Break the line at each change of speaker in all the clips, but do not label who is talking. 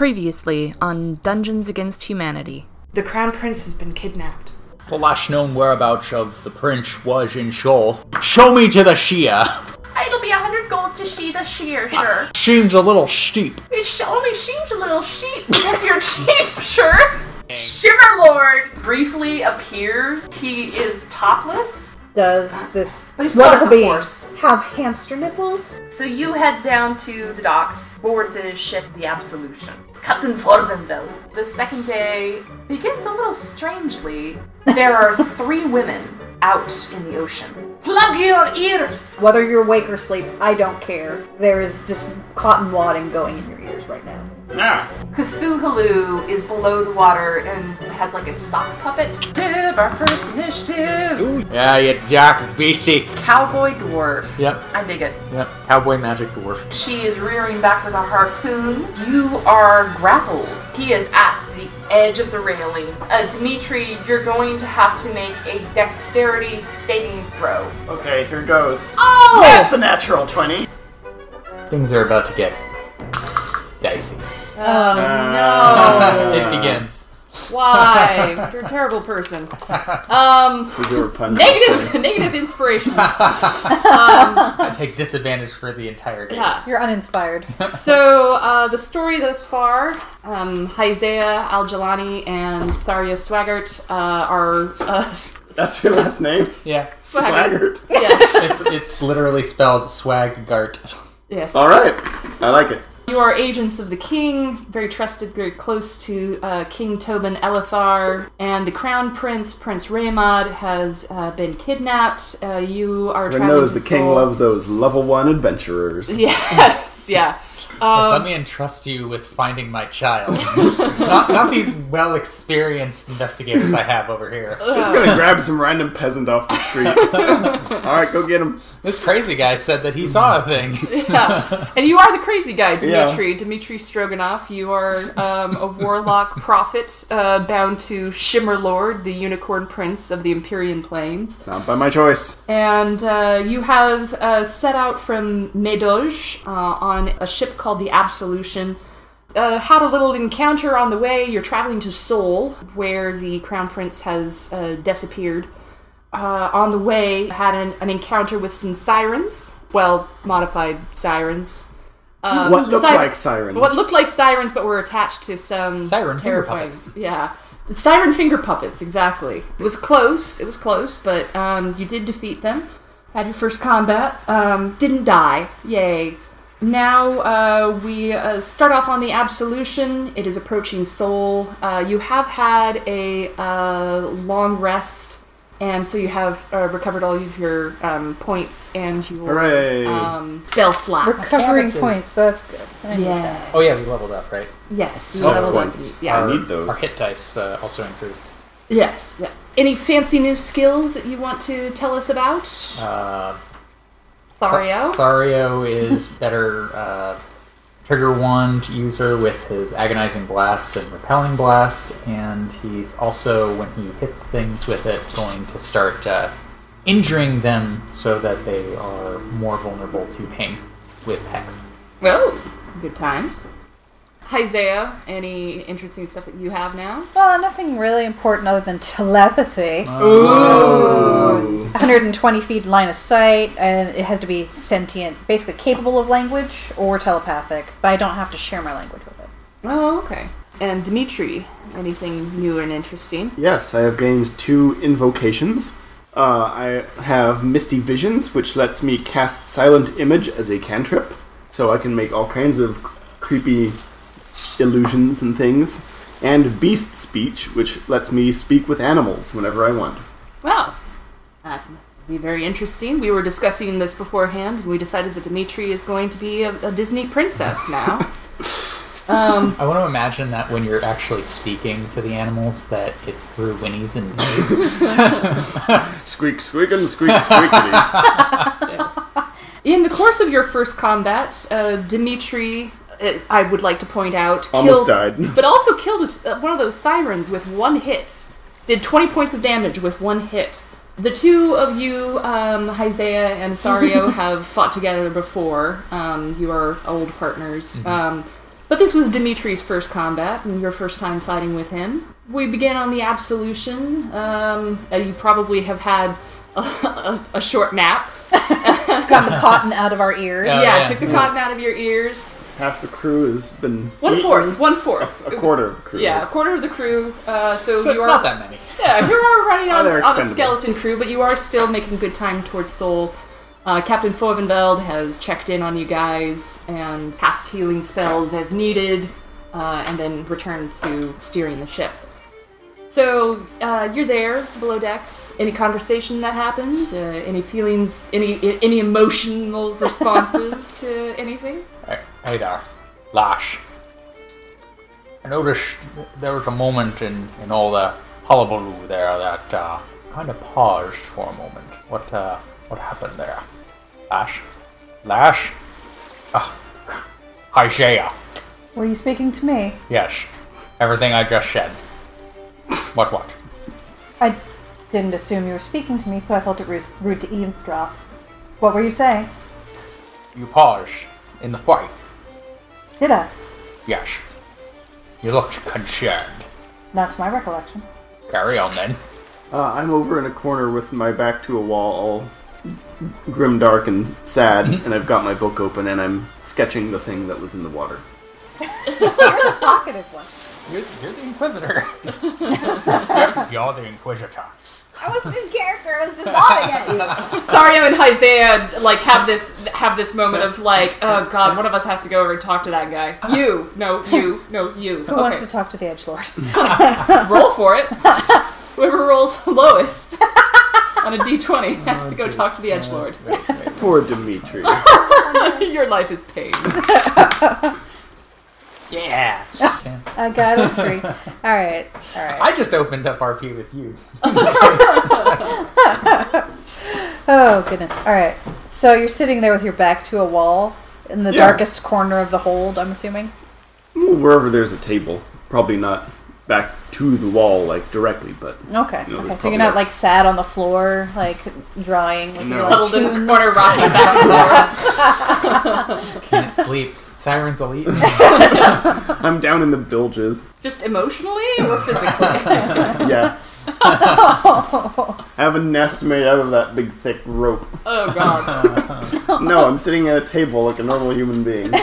Previously on Dungeons Against Humanity.
The Crown Prince has been kidnapped.
The last known whereabouts of the prince was in Seoul. Show me to the Shia.
It'll be 100 gold to see the shear, sure.
Seems a little steep.
It only seems a little cheap because you're cheap, sure. Shimmerlord briefly appears. He is topless.
Does this
But he still
wonderful
has a
being
horse.
have hamster nipples?
So you head down to the docks, board the ship, the Absolution. Captain Forvenveld. The second day begins a little strangely. There are 3 women out in the ocean. Plug your ears!
Whether you're awake or asleep, I don't care. There is just cotton wadding going in your ears right now.
Ah.
Cthulhu is below the water and has like a sock puppet. Give our first initiative!
Ooh. Yeah, you dark beastie.
Cowboy dwarf.
Yep.
I dig it.
Yep. Cowboy magic dwarf.
She is rearing back with a harpoon. You are grappled. He is at the edge of the railing. Dimitri, you're going to have to make a dexterity saving throw.
Okay, here goes.
Oh!
That's a natural 20.
Things are about to get dicey.
Oh no!
It begins.
Why? You're a terrible person.
This is your pun.
Negative inspiration.
I take disadvantage for the entire game.
Yeah.
You're uninspired.
So, the story thus far, Hyzea, Al-Jalani, and Thario Swaggart are...
That's your last name?
Yeah.
Swaggart.
Yes.
It's literally spelled Swaggart.
Yes.
Alright, I like it.
You are agents of the king, very trusted, very close to King Tobin Elithar, and the Crown Prince, Prince Raymond, has been kidnapped. You are
Everyone
traveling
knows
to
the king
Seoul.
loves those level 1 adventurers.
Yes, yeah.
Let me entrust you with finding my child. not these well-experienced investigators I have over here.
Just gonna grab some random peasant off the street. Alright, go get him.
This crazy guy said that he saw a thing.
Yeah. And you are the crazy guy, Dimitri.
Yeah.
Dimitri Stroganoff. You are a warlock prophet bound to Shimmerlord, the unicorn prince of the Empyrean Plains.
Not by my choice.
And you have set out from Medoge on a ship called the Absolution. Had a little encounter on the way. You're traveling to Seoul, where the Crown Prince has disappeared. On the way, had an encounter with some sirens. Well, modified sirens.
What looked like sirens?
What looked like sirens, but were attached to some
Siren finger
terrifying.
puppets.
Yeah, the siren finger puppets. Exactly. It was close. But you did defeat them. Had your first combat. Didn't die. Yay. Now we start off on the Absolution. It is approaching Seoul. You have had a long rest. And so you have recovered all of your points and your spell slot.
Recovering
Mechanic is-
points, that's good. I need
Yeah.
that.
Oh yeah, we leveled up, right?
Yes. You
Oh,
leveled up.
points.
Yeah.
I need those.
Our hit dice also improved.
Yes. Yes. Any fancy new skills that you want to tell us about? Thario?
Thario is better trigger wand user with his agonizing blast and repelling blast, and he's also, when he hits things with it, going to start injuring them so that they are more vulnerable to pain with hex.
Well, good times. Hyzea, any interesting stuff that you have now?
Well, nothing really important other than telepathy.
Ooh.
120 feet line of sight, and it has to be sentient, basically capable of language or telepathic, but I don't have to share my language with it.
Oh, okay. And Dimitri, anything new and interesting?
Yes, I have gained 2 invocations. I have Misty Visions, which lets me cast Silent Image as a cantrip, so I can make all kinds of creepy illusions and things. And Beast Speech, which lets me speak with animals whenever I want.
Well, that would be very interesting. We were discussing this beforehand, and we decided that Dimitri is going to be a Disney princess now.
I want to imagine that when you're actually speaking to the animals, that it's through whinnies and neighs.
Squeak, squeakin', squeak, squeakity.
Yes. In the course of your first combat, Dimitri, I would like to point out,
Almost died.
but also killed one of those sirens with one hit. Did 20 points of damage with one hit. The two of you, Hyzea and Thario, have fought together before. You are old partners. But this was Dimitri's first combat, and your first time fighting with him. We begin on the absolution. You probably have had a short nap.
Got the cotton out of our ears.
Took the cotton out of your ears.
Half the crew has been...
One-fourth.
A quarter of the crew.
Yeah, a quarter of the crew. So you are...
not that many.
Yeah, you are running on a
expendable.
skeleton crew, but you are still making good time towards Seoul. Captain Fovenveld has checked in on you guys and cast healing spells as needed, and then returned to steering the ship. So, you're there, below decks. Any conversation that happens? Any feelings? Any emotional responses to anything?
Hey there, Lash. I noticed there was a moment in all the hullabaloo there that kind of paused for a moment. What happened there? Lash? Hyzea.
Were you speaking to me?
Yes. Everything I just said. What?
I didn't assume you were speaking to me, so I felt it was rude to eavesdrop. What were you saying?
You paused in the fight.
Did I?
Yes. You looked concerned.
Not to my recollection.
Carry on then.
I'm over in a corner with my back to a wall, all grimdark and sad, and I've got my book open and I'm sketching the thing that was in the water.
You're the talkative one.
You're the Inquisitor. You're the Inquisitor.
I wasn't in character, I was just nodding at you.
Thario and Hyzea have this moment of oh god, one of us has to go over and talk to that guy. You.
Who
Okay.
wants to talk to the Edgelord?
Roll for it. Whoever rolls lowest on a d20 has to go talk to the Edgelord.
Poor Dimitri.
Your life is pain.
Yeah.
I got a 3. Alright.
I just opened up RP with you.
Oh, goodness. Alright. So you're sitting there with your back to a wall in the darkest corner of the hold, I'm assuming?
Wherever there's a table. Probably not back to the wall, directly, but...
Okay.
You know,
Okay, so you're not, sat on the floor, drawing with your,
Huddled in the
tunes?
corner, rocking back and forth.
Can't sleep. Sirens elite.
I'm down in the bilges.
Just emotionally or physically?
Yes. I have a nest made out of that big thick rope.
Oh god.
No, I'm sitting at a table like a normal human being.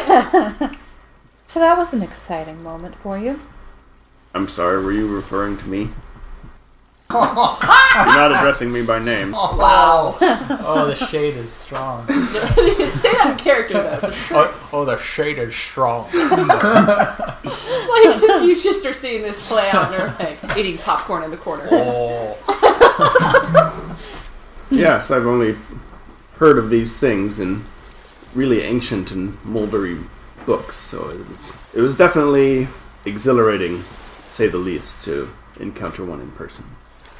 So that was an exciting moment for you.
I'm sorry, were you referring to me? You're not addressing me by name.
Oh, wow. Oh, the shade is strong.
Say that in character though.
Oh, the shade is strong.
You just are seeing this play out and you're eating popcorn in the corner.
Oh.
Yes, I've only heard of these things in really ancient and moldery books, so it was definitely exhilarating, to say the least, to encounter one in person.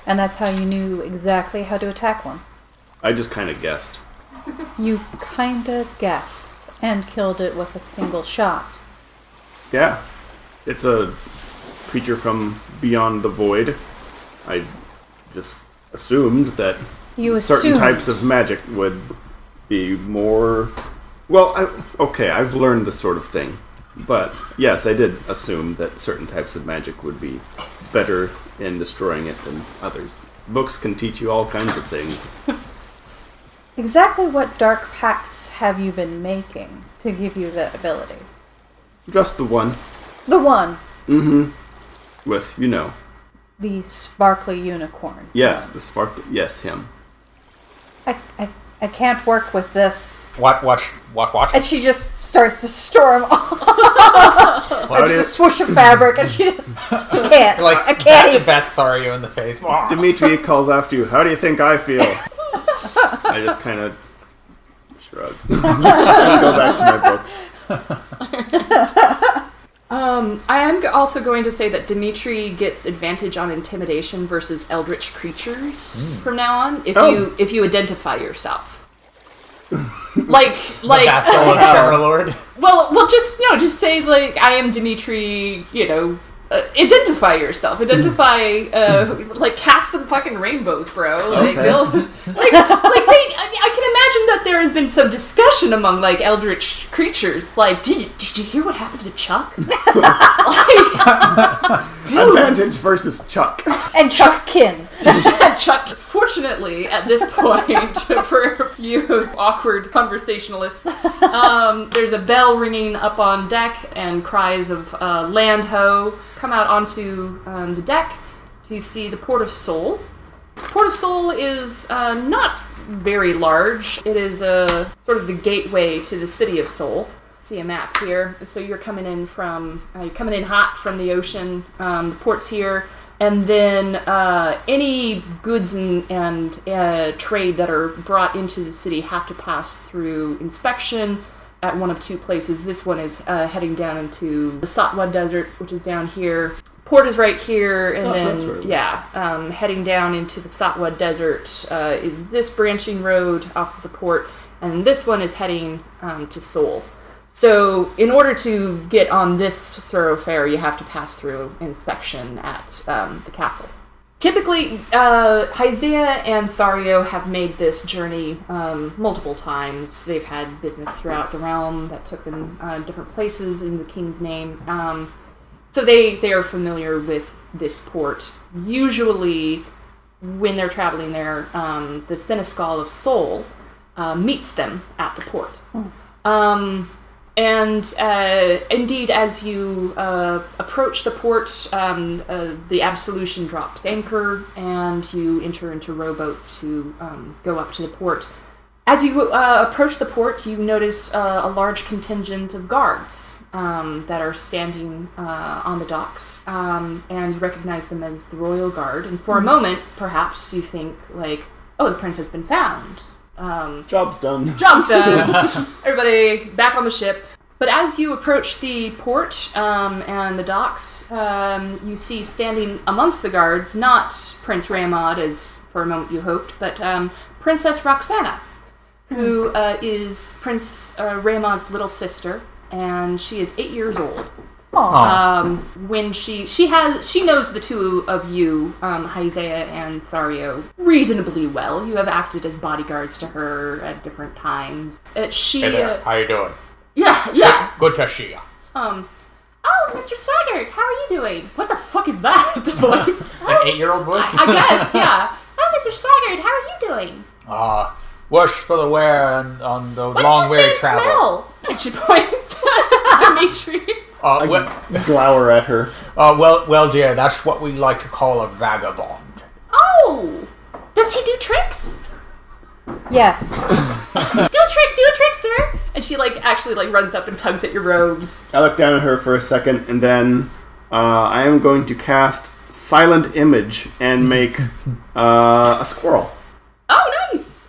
And that's how you knew exactly how to attack one.
I just kind of guessed.
You kinda guessed and killed it with a single shot.
Yeah, it's a creature from beyond the void. I just assumed that certain types of magic would be more... Well, I've learned this sort of thing. But yes, I did assume that certain types of magic would be better in destroying it than others. Books can teach you all kinds of things.
Exactly what dark pacts have you been making to give you that ability?
Just the one.
The one.
Mm-hmm. With,
The sparkly unicorn.
Yes, the sparkly... Yes, him.
I can't work with this.
What?
And she just starts to storm off. It's just a swoosh of fabric, and she can't. I can't even.
Bats Thario in the face.
Dimitri calls after you. How do you think I feel? I just kind of shrug. Go back to my book.
I am also going to say that Dimitri gets advantage on intimidation versus eldritch creatures from now on if you identify yourself. like
the vassal of Lord.
Well, just say I am Dimitri, Identify yourself. Identify, cast some fucking rainbows, bro. Like,
Okay.
I can imagine that there has been some discussion among, like, eldritch creatures. Like, did you hear what happened to Chuck? Dude.
Advantage versus Chuck.
And Chuckkin.
Chuck, fortunately, at this point, for you awkward conversationalists, there's a bell ringing up on deck and cries of land ho come out onto the deck to see the Port of Sol. Port of Sol is not very large. It is sort of the gateway to the city of Sol. See a map here. So you're coming in hot from the ocean. The port's here. And then any goods and trade that are brought into the city have to pass through inspection at one of two places. This one is heading down into the Satwa Desert, which is down here. Port is right here, and heading down into the Satwa Desert is this branching road off of the port, and this one is heading to Sol. So, in order to get on this thoroughfare, you have to pass through inspection at the castle. Typically, Hyzea and Thario have made this journey multiple times. They've had business throughout the realm that took them different places in the king's name. So they are familiar with this port. Usually, when they're traveling there, the Seneschal of Sol meets them at the port. And indeed, as you approach the port, the Absolution drops anchor, and you enter into rowboats to go up to the port. As you approach the port, you notice a large contingent of guards that are standing on the docks, and you recognize them as the Royal Guard. And for a moment, perhaps you think, like, oh, the prince has been found.
Job's done.
Everybody back on the ship. But as you approach the port and the docks, you see standing amongst the guards not Prince Raymond, as for a moment you hoped, but Princess Roxana, who is Prince Raymond's little sister, and she is 8 years old. When she knows the two of you, Hyzea and Thario, reasonably well. You have acted as bodyguards to her at different times.
Hey there, how you doing?
Yeah.
Good to see ya.
Oh, Mr. Swaggart, how are you doing? What the fuck is that? The voice?
An 8-year-old voice?
I guess, yeah. Oh, Mr. Swaggart, how are you doing?
Worse for the wear and on the
What
long
does
weary
this man
travel.
smell? And she points to Dimitri.
Glower at her.
Well, dear, that's what we like to call a vagabond.
Oh! Does he do tricks?
Yes.
Do a trick, sir! And she, actually runs up and tugs at your robes.
I look down at her for a second, and then I am going to cast Silent Image and make a squirrel.
Oh, nice!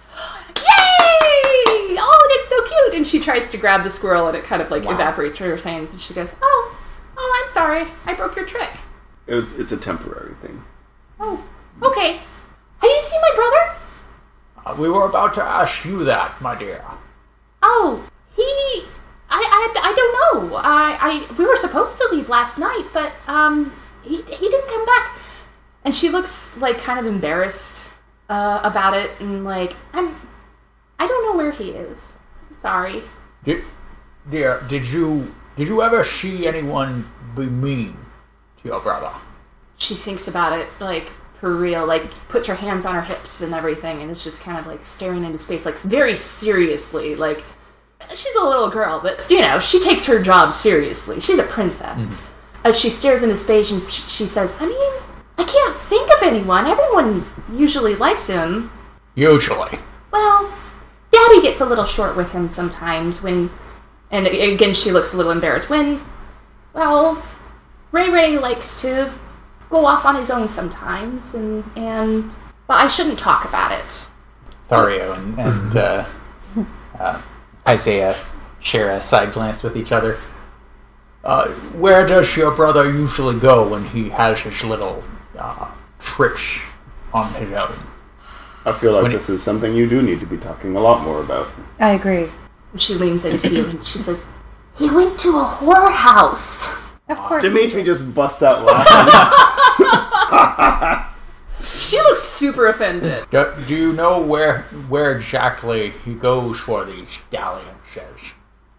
Yay! Oh, that's so cute! And she tries to grab the squirrel, and it kind of, evaporates from her hands, and she goes, Oh, I'm sorry. I broke your trick.
It's a temporary thing.
Oh, okay. Have you seen my brother?
We were about to ask you that, my dear.
Oh, I don't know. We were supposed to leave last night, but he didn't come back. And she looks kind of embarrassed about it, and I don't know where he is. I'm sorry.
Dear, did you ever see anyone be mean to your brother?
She thinks about it, for real, puts her hands on her hips and everything, and it's just kind of staring into space, very seriously, she's a little girl, but she takes her job seriously. She's a princess. She stares into space and she says, I can't think of anyone. Everyone usually likes him.
Usually.
Well, Daddy gets a little short with him sometimes and again she looks a little embarrassed, Ray likes to go off on his own sometimes, and I shouldn't talk about it.
Thario and Hyzea share a side glance with each other. Where does your brother usually go when he has his little trips on his own?
I feel like this is something you do need to be talking a lot more about.
I agree.
And she leans into you and she says, He went to a whorehouse.
Of course.
Dimitri just busts out laughing.
She looks super offended.
Do you know where exactly he goes for these dalliances?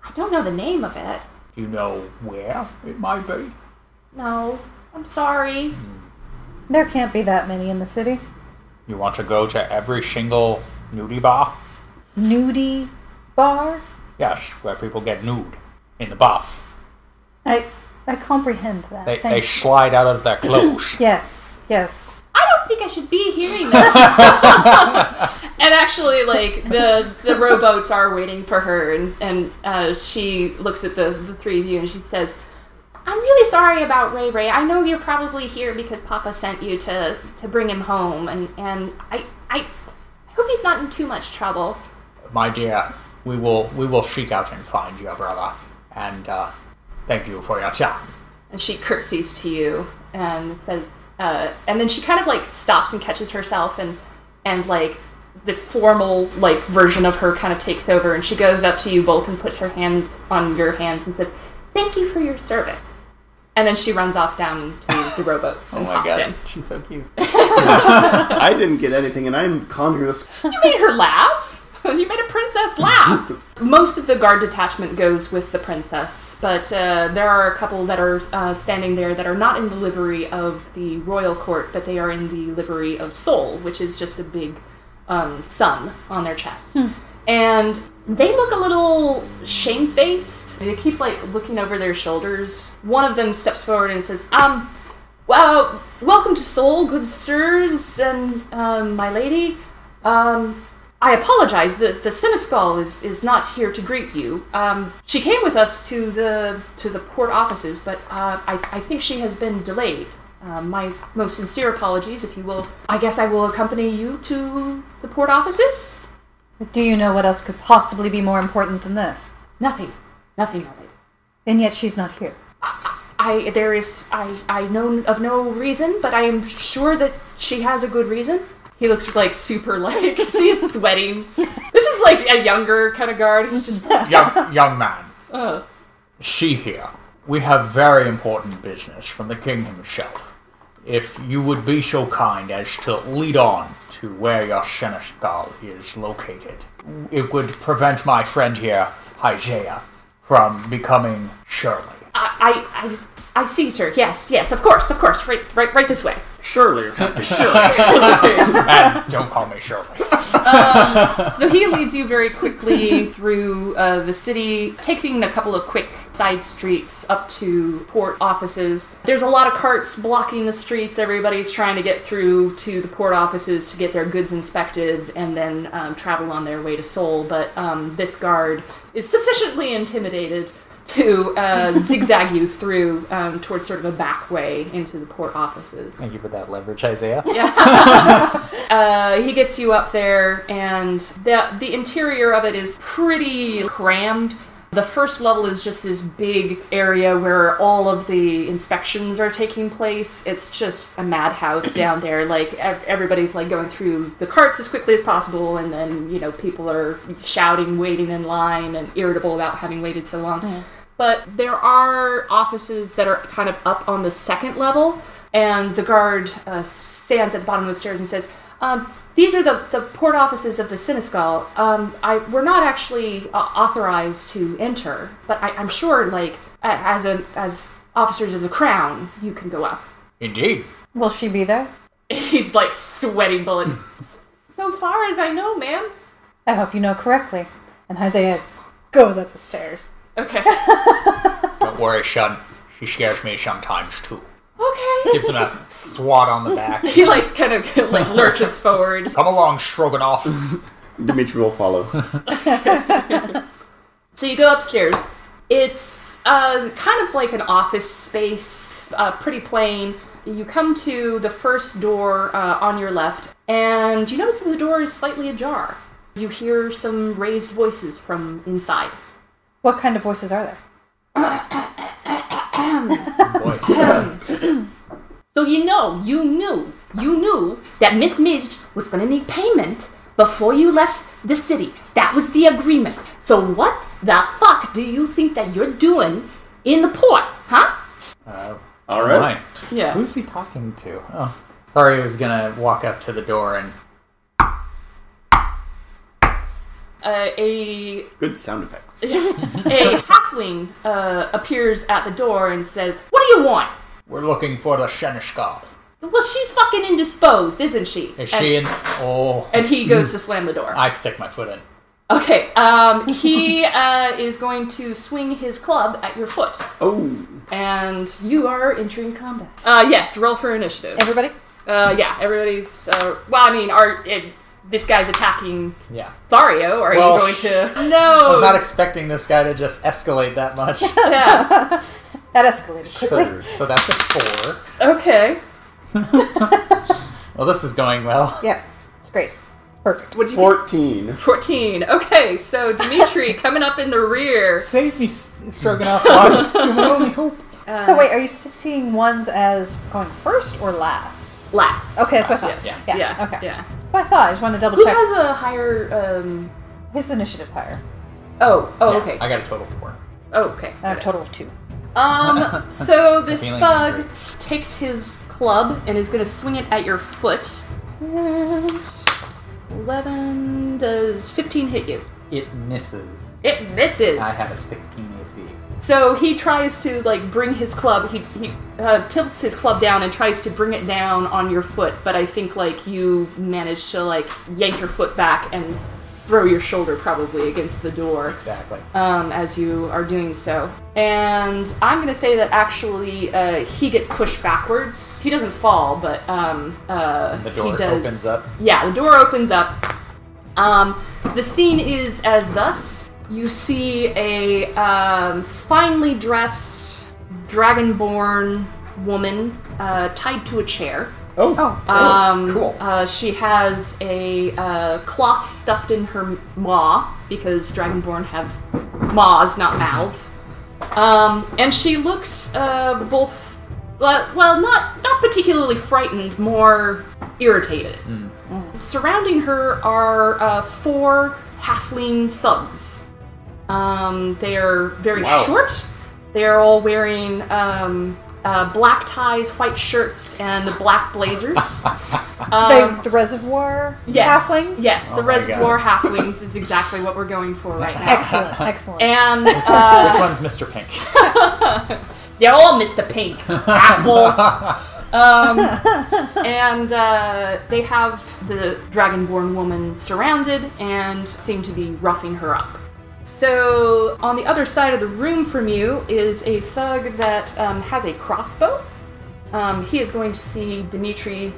I don't know the name of it.
Do you know where it might be?
No, I'm sorry.
There can't be that many in the city.
You want to go to every single nudie bar?
Nudie bar?
Yes, where people get nude in the bath.
I comprehend that.
They slide out of their clothes.
Yes.
I don't think I should be hearing this. And actually, like, the rowboats are waiting for her, and she looks at the three of you and she says, I'm really sorry about Ray Ray. I know you're probably here because Papa sent you to bring him home, and I hope he's not in too much trouble.
My dear, we will seek out and find your brother, and thank you for your time.
And she curtsies to you and says, and then she kind of like stops and catches herself, and like this formal like version of her kind of takes over, and she goes up to you both and puts her hands on your hands and says, "Thank you for your service." And then she runs off down to the rowboats and hops in.
She's so cute.
I didn't get anything, and I'm Congress.
You made her laugh. You made a princess laugh. Most of the guard detachment goes with the princess, but there are a couple that are standing there that are not in the livery of the royal court, but they are in the livery of Sol, which is just a big sun on their chest. And they look a little shamefaced. They keep like looking over their shoulders. One of them steps forward and says, well, welcome to Sol, good sirs and my lady. I apologize, the Senescal is not here to greet you. She came with us to the port offices, but I think she has been delayed. My most sincere apologies, if you will. I guess I will accompany you to the port offices?
Do you know what else could possibly be more important than this?
Nothing, my lady.
And yet she's not here.
I know of no reason, but I am sure that she has a good reason. He looks like super like, he's sweating. This is like a younger kind of guard. He's just
young man. She here. We have very important business from the king himself. If you would be so kind as to lead on to where your Senescal is located, it would prevent my friend here, Hyzea, from becoming Shirley.
I see, sir. Yes, of course. Right this way.
Shirley.
And don't call me Shirley.
So he leads you very quickly through the city, taking a couple of quick side streets up to port offices. There's a lot of carts blocking the streets. Everybody's trying to get through to the port offices to get their goods inspected and then travel on their way to Sol. But this guard is sufficiently intimidated to zigzag you through towards sort of a back way into the port offices.
Thank you for that leverage, Hyzea.
Yeah. He gets you up there, and the interior of it is pretty crammed. The first level is just this big area where all of the inspections are taking place. It's just a madhouse down there. Like, everybody's like going through the carts as quickly as possible, and then, people are shouting, waiting in line, and irritable about having waited so long. Yeah. But there are offices that are kind of up on the second level, and the guard stands at the bottom of the stairs and says, these are the port offices of the Senescal. We're not actually authorized to enter, but I'm sure, like, as officers of the crown, you can go up.
Indeed.
Will she be there?
He's, like, sweating bullets. So far as I know, ma'am.
I hope you know correctly. And Hyzea goes up the stairs.
Okay.
Don't worry, Shun. She scares me sometimes, too.
Okay.
Gives him a swat on the back.
He, like, kind of, like, lurches forward.
Come along, Stroganoff.
Dimitri will follow.
So you go upstairs. It's kind of like an office space, pretty plain. You come to the first door on your left, and you notice that the door is slightly ajar. You hear some raised voices from inside.
What kind of voices are there?
So you knew that Miss Midge was going to need payment before you left the city. That was the agreement. So what the fuck do you think that you're doing in the port, huh?
All right.
my.
Yeah.
Who's he talking to? Oh. Thario is going to walk up to the door and...
A
Good sound effects.
halfling appears at the door and says, "What do you want?"
We're looking for the Shenishka.
Well, she's fucking indisposed, isn't she?
Is she in... Oh.
And he goes to slam the door.
I stick my foot in.
Okay, he is going to swing his club at your foot.
Oh.
And you are entering combat. Yes, roll for initiative.
Everybody?
Yeah, everybody's... this guy's attacking
Yeah.
Thario. Are you going to... No!
I was not expecting this guy to just escalate that much.
Yeah.
That escalated quickly.
So that's a 4.
Okay.
Well, this is going well.
Yeah, it's great. It's perfect.
What did you
14.
get? 14. Okay, so Dimitri coming up in the rear.
Save me, Stroganoff. You're my only hope.
So wait, are you seeing ones as going first or last?
Last.
Okay, that's what I thought.
Yes.
Yeah. Okay.
Yeah.
What I thought. I just wanted to double
Who
check.
has a higher...
His initiative's higher.
Oh,
Yeah,
okay.
I got a total 4.
Oh, okay.
And a total of 2.
So this
Feeling
thug
angry.
takes his club and is going to swing it at your foot. And 11 does 15 hit you?
It misses.
It misses.
I have a 16 AC.
So he tries to bring his club. He tilts his club down and tries to bring it down on your foot. But I think you manage to yank your foot back and throw your shoulder probably against the door.
Exactly.
As you are doing so. And I'm going to say that actually he gets pushed backwards. He doesn't fall, but
The door
he does.
opens up.
Yeah, the door opens up. The scene is as thus. You see a finely dressed, dragonborn woman tied to a chair.
Cool.
She has a cloth stuffed in her maw, because Dragonborn have maws, not mouths. And she looks both, not particularly frightened, more irritated. Surrounding her are 4 halfling thugs. They are very short. They are all wearing black ties, white shirts, and black blazers.
The Reservoir halflings?
Yes, the
Oh my
Reservoir halflings is exactly what we're going for right now.
Excellent, excellent.
And
Which one's Mr. Pink?
they're all Mr. Pink, asshole. And they have the Dragonborn woman surrounded and seem to be roughing her up. So, on the other side of the room from you is a thug that has a crossbow. He is going to see Thario,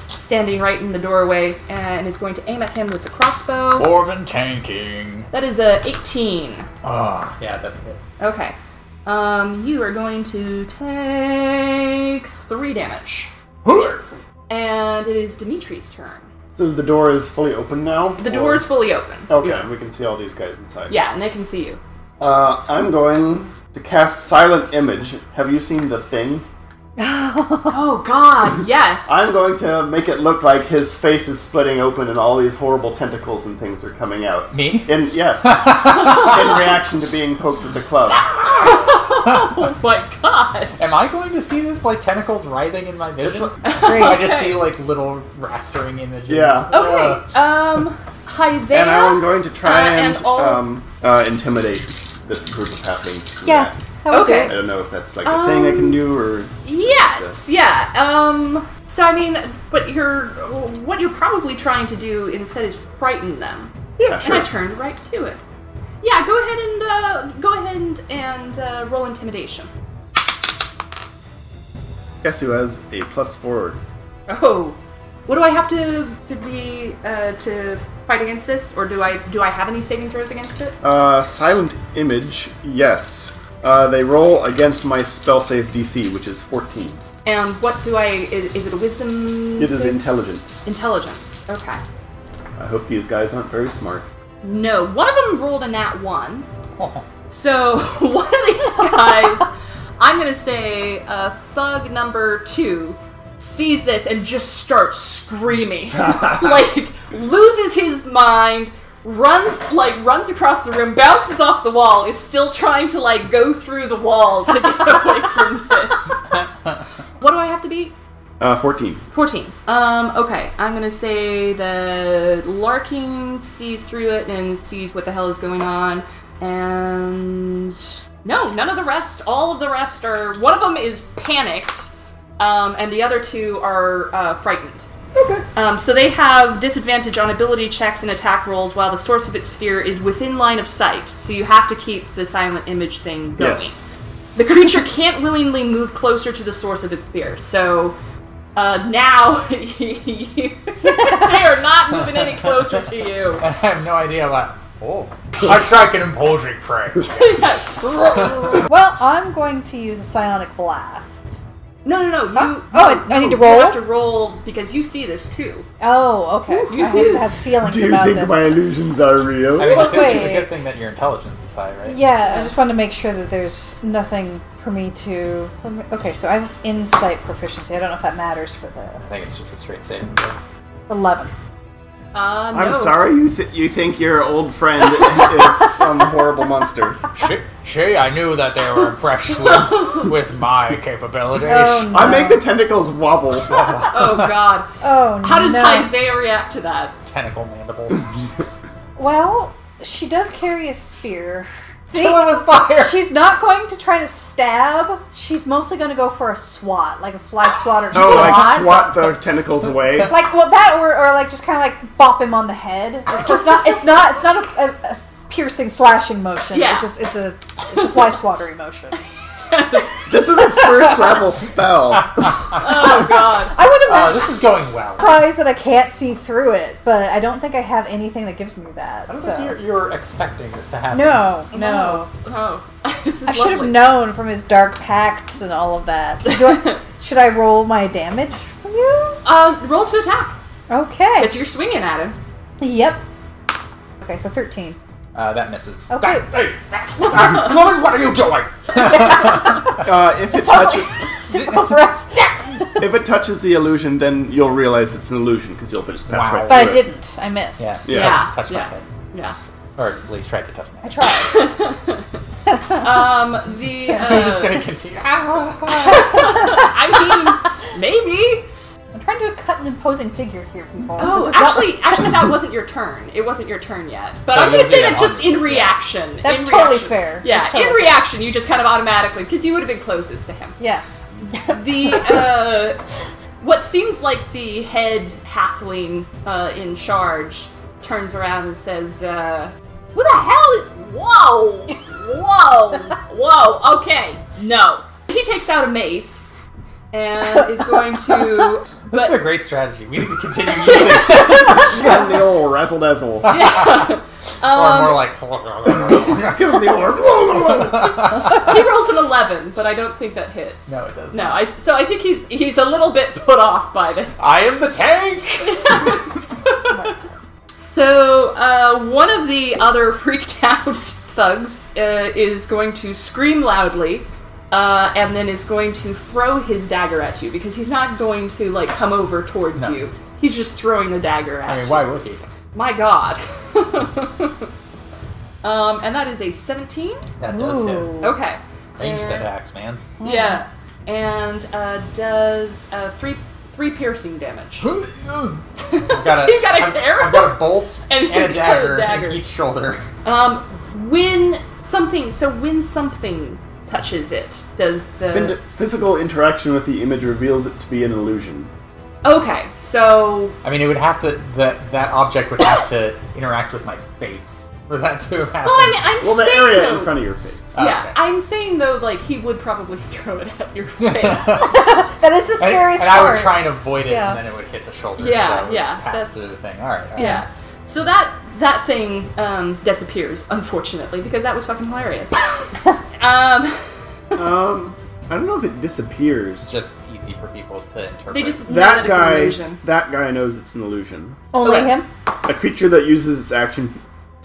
standing right in the doorway, and is going to aim at him with the crossbow.
Dwarven tanking.
That is a 18.
Oh, yeah, that's it.
Okay. You are going to take 3 damage. And it is Dimitri's turn.
So the door is fully open now?
The door is fully open.
Okay, we can see all these guys inside.
Yeah, and they can see you.
I'm going to cast Silent Image. Have you seen The Thing?
Oh god, yes!
I'm going to make it look like his face is splitting open and all these horrible tentacles and things are coming out.
Me?
Yes. In reaction to being poked with the club.
Oh my god!
Am I going to see this tentacles writhing in my vision?
Great.
I just see little rastering images.
Yeah.
Okay, Hyzea.
And I'm going to try and
all-
intimidate this group of halflings. through
Yeah.
that.
Okay.
I don't know if that's a thing I can do or...
Yes, yeah. So I mean, but what you're probably trying to do instead is frighten them.
Yeah,
And
sure.
I turned right to it. Yeah, go ahead and roll intimidation.
Guess who has a +4?
Oh, what do I have to be to fight against this, or do I have any saving throws against it?
Silent Image, yes. They roll against my spell save DC, which is 14.
And what do is it a wisdom?
It is
save?
intelligence.
Intelligence. Okay.
I hope these guys aren't very smart.
No, one of them rolled a nat 1. So one of these guys, I'm gonna say, thug number 2, sees this and just starts screaming, loses his mind, runs across the room, bounces off the wall, is still trying to like go through the wall to get away from this. What do I have to beat?
14.
14. Okay. I'm gonna say that Larkin sees through it and sees what the hell is going on, and no, none of the rest. All of the rest are. One of them is panicked, and the other two are frightened.
Okay.
So they have disadvantage on ability checks and attack rolls while the source of its fear is within line of sight. So you have to keep the silent image thing going.
Yes.
The creature can't willingly move closer to the source of its fear. So now they are not moving any closer to you.
I have no idea what. Oh, I strike an imposing prey.
Yes.
Well, I'm going to use a psionic blast.
No.
I need to roll?
You have to roll because you see this too.
Oh, okay.
You
I
see
have to
this.
have feelings
Do you
about
think
this.
my illusions are real?
I mean, it's
Wait.
a good thing that your intelligence is high, right?
Yeah, I just wanted to make sure that there's nothing for me to... Okay, so I have insight proficiency. I don't know if that matters for
I
this.
think it's just a straight saving throw.
11.
No.
I'm sorry you think your old friend is some horrible monster.
She, I knew that they were impressed with my capabilities.
Oh, no.
I make the tentacles wobble.
Oh God.
Oh, no.
How does Hyzea react to that?
Tentacle mandibles.
Well, she does carry a spear.
Kill him with fire!
She's not going to try to stab. She's mostly going to go for a swat, like a fly swatter.
Oh, like swat the tentacles away.
Like that, or like just kind of like bop him on the head. It's not a piercing slashing motion.
Yeah.
It's a fly swatter motion.
This is a first level spell.
Oh God.
I would have
This is going well.
surprised that I can't see through it, but I don't think I have anything that gives me that.
I don't
so.
think you're expecting this to happen.
No.
Oh. This is
I should have
lovely.
known from his dark pacts and all of that. So should I roll my damage from you?
Roll to attack.
Okay.
Because you're swinging at him.
Yep. Okay, so 13.
That misses.
Okay.
Hey, Chloe, what are you doing?
If it touches,
Typical for us.
if it touches the illusion, then you'll realize it's an illusion because you'll just pass
Wow.
right
But
through
I
it.
didn't. I missed.
Yeah.
Yeah.
Touch my head.
Yeah.
Or at least tried to touch my
I
head.
tried.
The
So you're just going to continue.
I mean, maybe.
I'm trying to cut an imposing figure here, people.
Oh,
This is not-
actually, that wasn't your turn. It wasn't your turn yet. But
So
I'm going to
you'll
say
be
that just
on-
in reaction.
That's
in
totally
reaction.
fair.
Yeah,
That's totally
in
fair.
reaction, you just kind of automatically, because you would have been closest to him.
Yeah.
The, what seems like the head halfling in charge turns around and says, who the hell? Whoa, okay, no. He takes out a mace and is going to...
This is a great strategy. We need to continue using this.
Give him the old razzle dazzle.
Yeah.
Or more like...
Give him the old.
He rolls an 11, but I don't think that hits.
No, it doesn't.
No, so I think he's a little bit put off by this.
I am the tank!
So, one of the other freaked out thugs is going to scream loudly, and then is going to throw his dagger at you, because he's not going to, like, come over towards
No.
you. He's just throwing a dagger at
I mean,
you.
why would he?
My God. And that is a 17?
That does hit.
Ooh.
Okay.
Ranged
And-
attacks, man.
Yeah. And does 3 piercing damage.
I've
So you got a arrow?
I've got a bolt
And
and,
you've
a
got a
dagger,
dagger.
in each shoulder.
When something touches it, does the...
Physical interaction with the image reveals it to be an illusion.
Okay, so...
I mean, it would have to... That object would have to interact with my face for that to have happened.
Well, I mean, I'm
Well, the
saying,
area
though...
in front of your face.
Yeah,
okay.
I'm saying, though, like, he would probably throw it at your face.
That is the scariest
and I
part.
would try and avoid it,
Yeah.
and then it would hit the shoulder.
Yeah,
so it would
yeah,
Pass
that's-
through the thing. All right.
Yeah. So that thing disappears, unfortunately, because that was fucking hilarious.
I don't know if it disappears.
It's just easy for people to interpret.
They just know
That
that
guy,
it's an illusion.
that guy knows it's an illusion.
Only
Okay.
him?
A creature that uses its action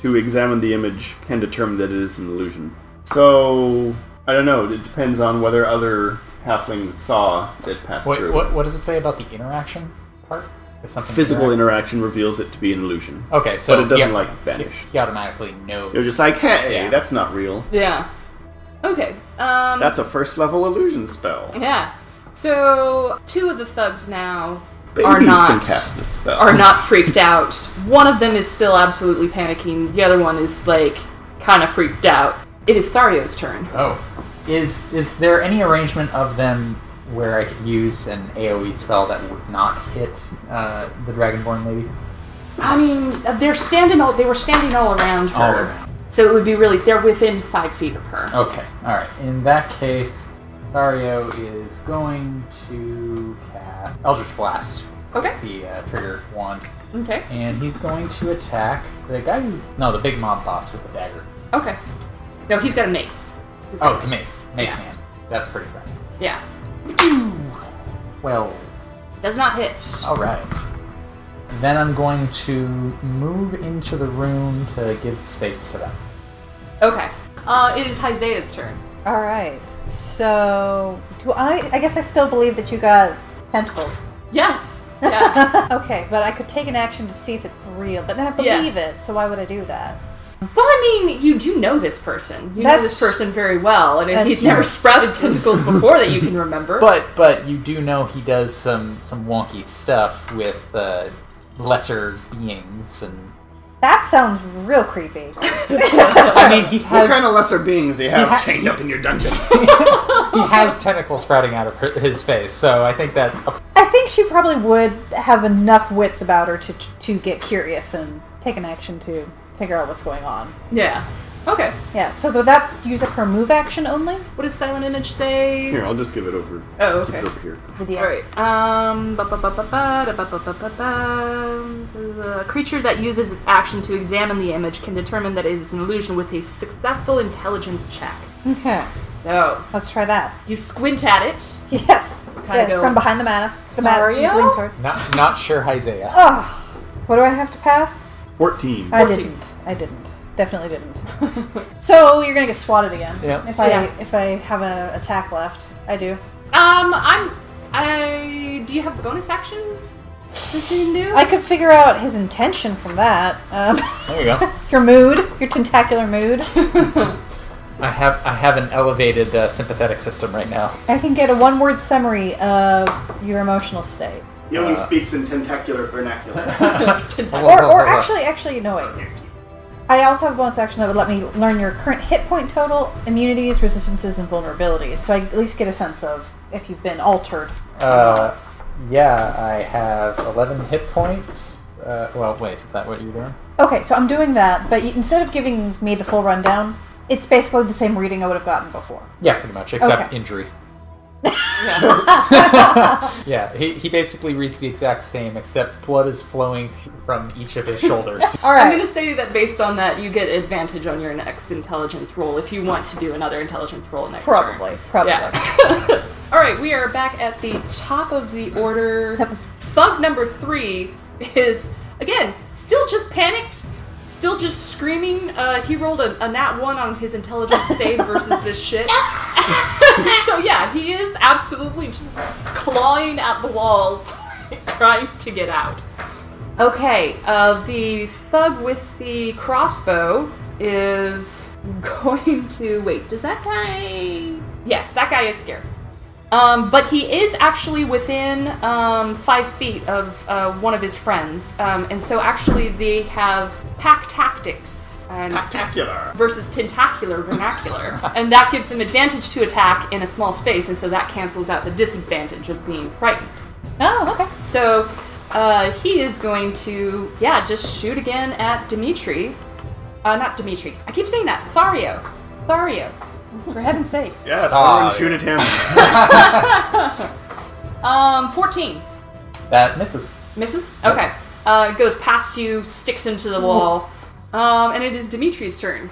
to examine the image can determine that it is an illusion. So, I don't know. It depends on whether other halflings saw it pass
Wait,
through.
what does it say about the interaction part? If something
physical
interacts-
interaction reveals it to be an illusion.
Okay, so
But it doesn't,
he-
vanish.
He automatically knows.
You're just like, hey,
Yeah.
that's not real.
Yeah. Okay.
That's a first-level illusion spell.
Yeah. So 2 of the thugs now
Babies
are not
can cast this spell.
are not freaked out. One of them is still absolutely panicking. The other one is kind of freaked out. It is Thario's turn.
Oh. Is there any arrangement of them where I could use an AoE spell that would not hit the Dragonborn lady?
I mean, they were standing all around her.
All around.
So it would be they're within 5 feet of her.
Okay, alright. In that case, Thario is going to cast Eldritch Blast.
Okay.
The trigger wand.
Okay.
And he's going to attack the guy the big mob boss with the dagger.
Okay. No, he's got a mace.
Oh, the mace. Mace
Yeah.
man. That's pretty fun.
Yeah.
Well,
Does not hit.
alright. Then I'm going to move into the room to give space to them.
Okay. It is Hyzea's turn.
All right. So, do I guess I still believe that you got tentacles.
Yes. Yeah.
Okay, but I could take an action to see if it's real, but then I
Yeah.
believe it, so why would I do that?
Well, I mean, you do know this person. You know
That's-
this person very well, and if
that's
he's never
true.
sprouted tentacles before that you can remember.
But you do know he does some wonky stuff with lesser beings and.
That sounds real creepy.
I mean, he has.
What kind of lesser beings do you have
He ha-
chained up in your dungeon?
He has tentacles sprouting out of his face, so I think that.
I think she probably would have enough wits about her to get curious and take an action to figure out what's going on.
Yeah. Okay.
Yeah, so would that use up her move action only?
What does Silent Image say?
Here, I'll just give it over.
Oh,
Keep
okay.
it over here.
Video.
A creature that uses its action to examine the image can determine that it is an illusion with a successful intelligence check.
Okay,
So,
let's try that.
you squint at it.
Yes.
Kinda
Yes,
go,
from behind the mask. The mask
Thario?
just leans toward.
Not sure Hyzea.
Oh, what do I have to pass?
14.
I
14.
didn't. Definitely didn't. So you're gonna get swatted again.
Yeah.
If
Yeah.
I have an attack left, I do.
Do you have bonus actions that you can do?
I could figure out his intention from that.
There you go.
Your mood, your tentacular mood.
I have an elevated sympathetic system right now.
I can get a one-word summary of your emotional state.
He only speaks in tentacular vernacular.
Or actually, you know what? I also have a bonus action that would let me learn your current hit point total, immunities, resistances, and vulnerabilities. So I at least get a sense of if you've been altered.
Yeah, I have 11 hit points. Well, wait, is that what you're doing?
Okay, so I'm doing that, but instead of giving me the full rundown, it's basically the same reading I would have gotten before.
Yeah, pretty much, except
Okay.
injury. Yeah, he basically reads the exact same, except blood is flowing from each of his shoulders.
All
I'm
right.
going to say that based on that, you get advantage on your next intelligence roll if you want to do another intelligence roll next turn.
Probably.
Yeah. All right, we are back at the top of the order.
That was-
Thug number 3 is, again, still just panicked, still just screaming. He rolled a nat 1 on his intelligence save versus this shit. So yeah, he is absolutely just clawing at the walls, trying to get out. Okay, the thug with the crossbow is going to... Wait, does that guy... Yes, that guy is scared. But he is actually within 5 feet of one of his friends. And so actually they have pack tactics. And
Tentacular.
versus tentacular vernacular. And that gives them advantage to attack in a small space, and so that cancels out the disadvantage of being frightened.
Oh, okay.
So he is going to, just shoot again at Dimitri. Not Dimitri. I keep saying that. Thario. Thario. For heaven's sakes.
Yes, everyone shoot at him.
14.
That misses.
Misses? Okay. It goes past you, sticks into the wall. And it is Dimitri's turn.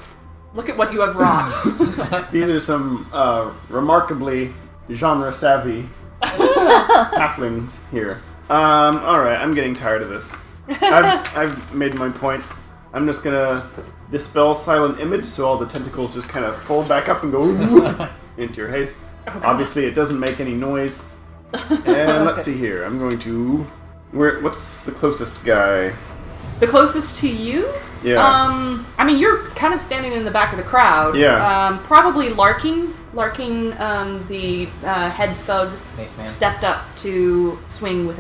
Look at what you have wrought.
These are some remarkably genre-savvy halflings here. Alright, I'm getting tired of this. I've made my point. I'm just gonna dispel silent image so all the tentacles just kind of fold back up and go whoop into your haze. Obviously, it doesn't make any noise. And let's see here. I'm going to What's the closest guy?
The closest to you?
Yeah.
I mean, you're kind of standing in the back of the crowd.
Yeah.
Probably Larkin, the head thug,
Mace man.
stepped up to swing with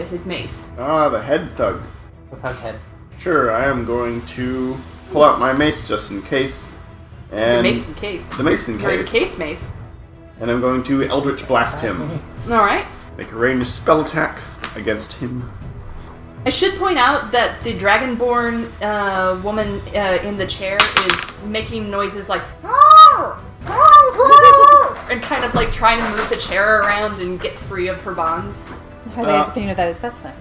his mace.
Ah, the head thug.
The thug head.
Sure, I am going to pull out my mace just in case. And
The mace in case.
The mace in
You're in
case.
case mace.
And I'm going to Eldritch Blast him.
Alright.
Make a ranged spell attack against him.
I should point out that the Dragonborn woman in the chair is making noises like and kind of like trying to move the chair around and get free of her bonds.
Hyzea's opinion of that is that's nice.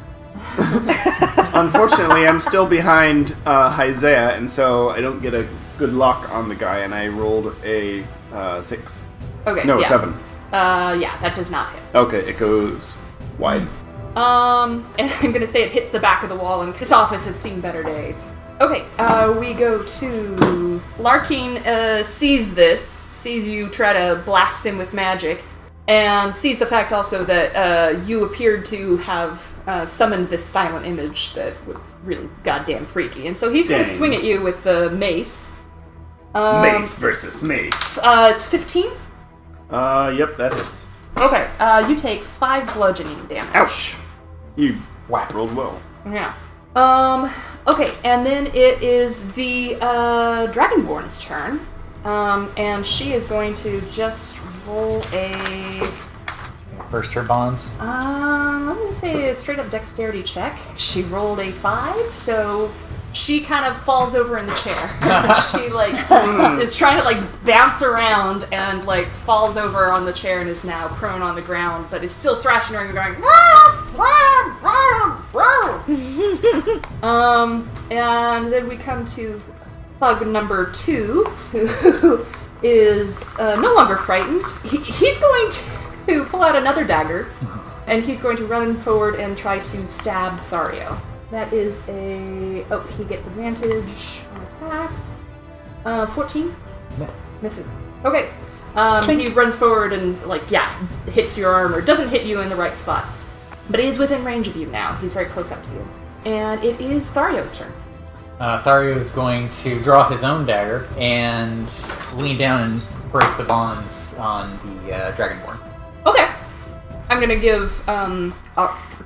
Unfortunately, I'm still behind Hyzea, and so I don't get a good lock on the guy, and I rolled a 6.
Okay.
No,
yeah.
7.
Yeah, that does not hit.
Okay, it goes wide.
And I'm gonna say it hits the back of the wall, and his office has seen better days. Okay, we go to Larkin. Sees you try to blast him with magic, and sees the fact also that you appeared to have summoned this silent image that was really goddamn freaky, and so he's gonna
Dang.
swing at you with the mace.
Mace versus mace.
It's 15.
Yep, that hits.
Okay, you take 5 bludgeoning damage.
Ouch! You
Whack.
rolled well.
Yeah. Okay, and then it is the Dragonborn's turn. And she is going to just roll a
Burst her bonds.
I'm gonna say a straight up dexterity check. She rolled a 5, so she kind of falls over in the chair. She is trying to bounce around and falls over on the chair and is now prone on the ground, but is still thrashing around and going. And then we come to thug number 2, who is no longer frightened. He's going to pull out another dagger, and he's going to run forward and try to stab Thario. That is a... Oh, he gets advantage on attacks. 14?
Miss.
Misses. Okay. He runs forward and, hits your arm, or doesn't hit you in the right spot. But he is within range of you now. He's very close up to you. And it is Thario's turn.
Thario is going to draw his own dagger and lean down and break the bonds on the Dragonborn.
Okay. I'm gonna give a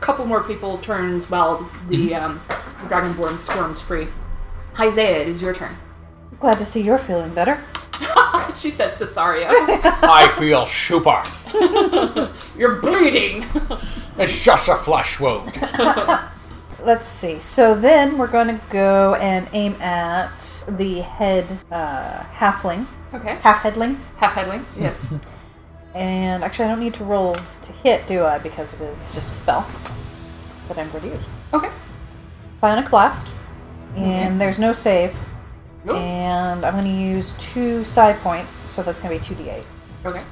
couple more people turns while the Dragonborn squirms free. Hyzea, it is your turn.
Glad to see you're feeling better.
She says to Thario.
I feel super.
You're bleeding.
It's just a flesh wound.
Let's see. So then we're going to go and aim at the head halfling.
Okay.
Half-headling.
Half-headling, yes.
And actually I don't need to roll to hit, do I? Because it is just a spell that I'm going to use.
Okay.
Psionic Blast. And there's no save.
Ooh.
And I'm going to use 2 side points, so that's going to be 2d8.
Okay.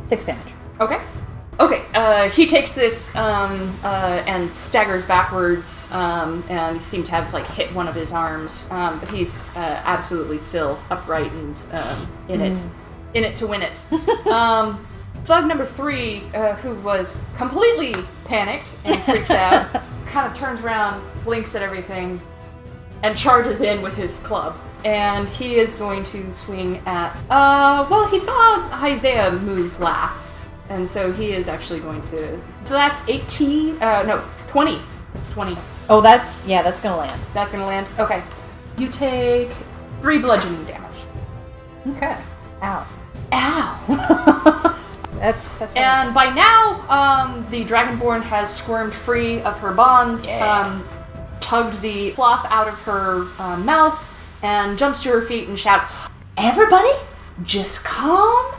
6 damage.
Okay. Okay, he takes this and staggers backwards, and you seem to have hit one of his arms, but he's absolutely still upright and in it to win it. Thug number 3, who was completely panicked and freaked out, kind of turns around, blinks at everything, and charges in with his club. And he is going to swing at... he saw Hyzea move last. And so he is actually going to... So that's 18... 20. That's 20.
Oh, that's going to land.
That's going to land? Okay. You take 3 bludgeoning damage.
Okay. Ow.
Ow!
That's
And by now, the Dragonborn has squirmed free of her bonds, tugged the cloth out of her mouth, and jumps to her feet and shouts, "Everybody, just calm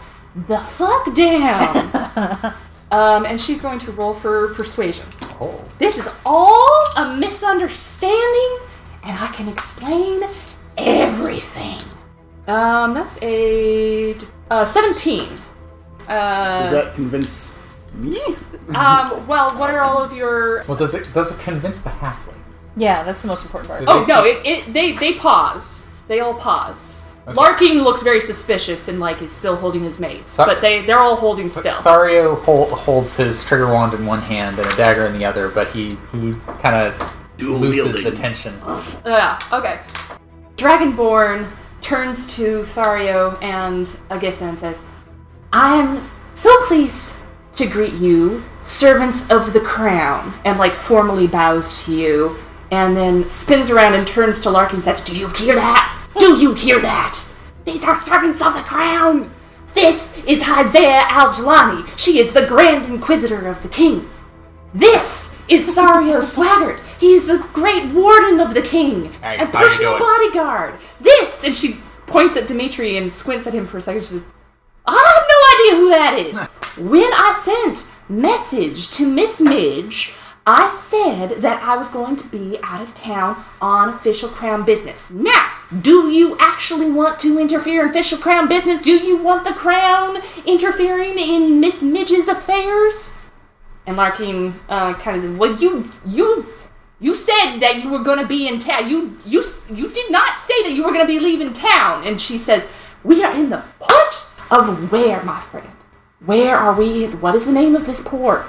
the fuck down." And she's going to roll for persuasion.
Oh.
This is all a misunderstanding, and I can explain everything. That's a 17.
Does that convince me?
Well, what are all of your...
Well, does it convince the halflings?
Yeah, that's the most important part.
Do
Oh, no, they pause. They all pause. Larkin looks very suspicious and is still holding his mace, but they're all holding still.
Thario holds his trigger wand in one hand and a dagger in the other, but he kind of loosens the tension.
Yeah, okay. Dragonborn turns to Thario and Agissa and says, "I'm so pleased to greet you, servants of the crown," and formally bows to you, and then spins around and turns to Larkin and says, "Do you hear that? Do you hear that? These are servants of the crown. This is Hyzea al-Jalani. She is the Grand Inquisitor of the King. This is Thario Swaggart. He's the Great Warden of the King and personal bodyguard. This," and she points at Dimitri and squints at him for a second. She says, "I have no idea who that is. When I sent message to Miss Midge, I said that I was going to be out of town on official crown business. Now, do you actually want to interfere in official crown business? Do you want the crown interfering in Miss Midge's affairs?" And Larkin kind of says, "Well, you said that you were going to be in town. You did not say that you were going to be leaving town." And she says, "We are in the port of where, my friend? Where are we? What is the name of this port?"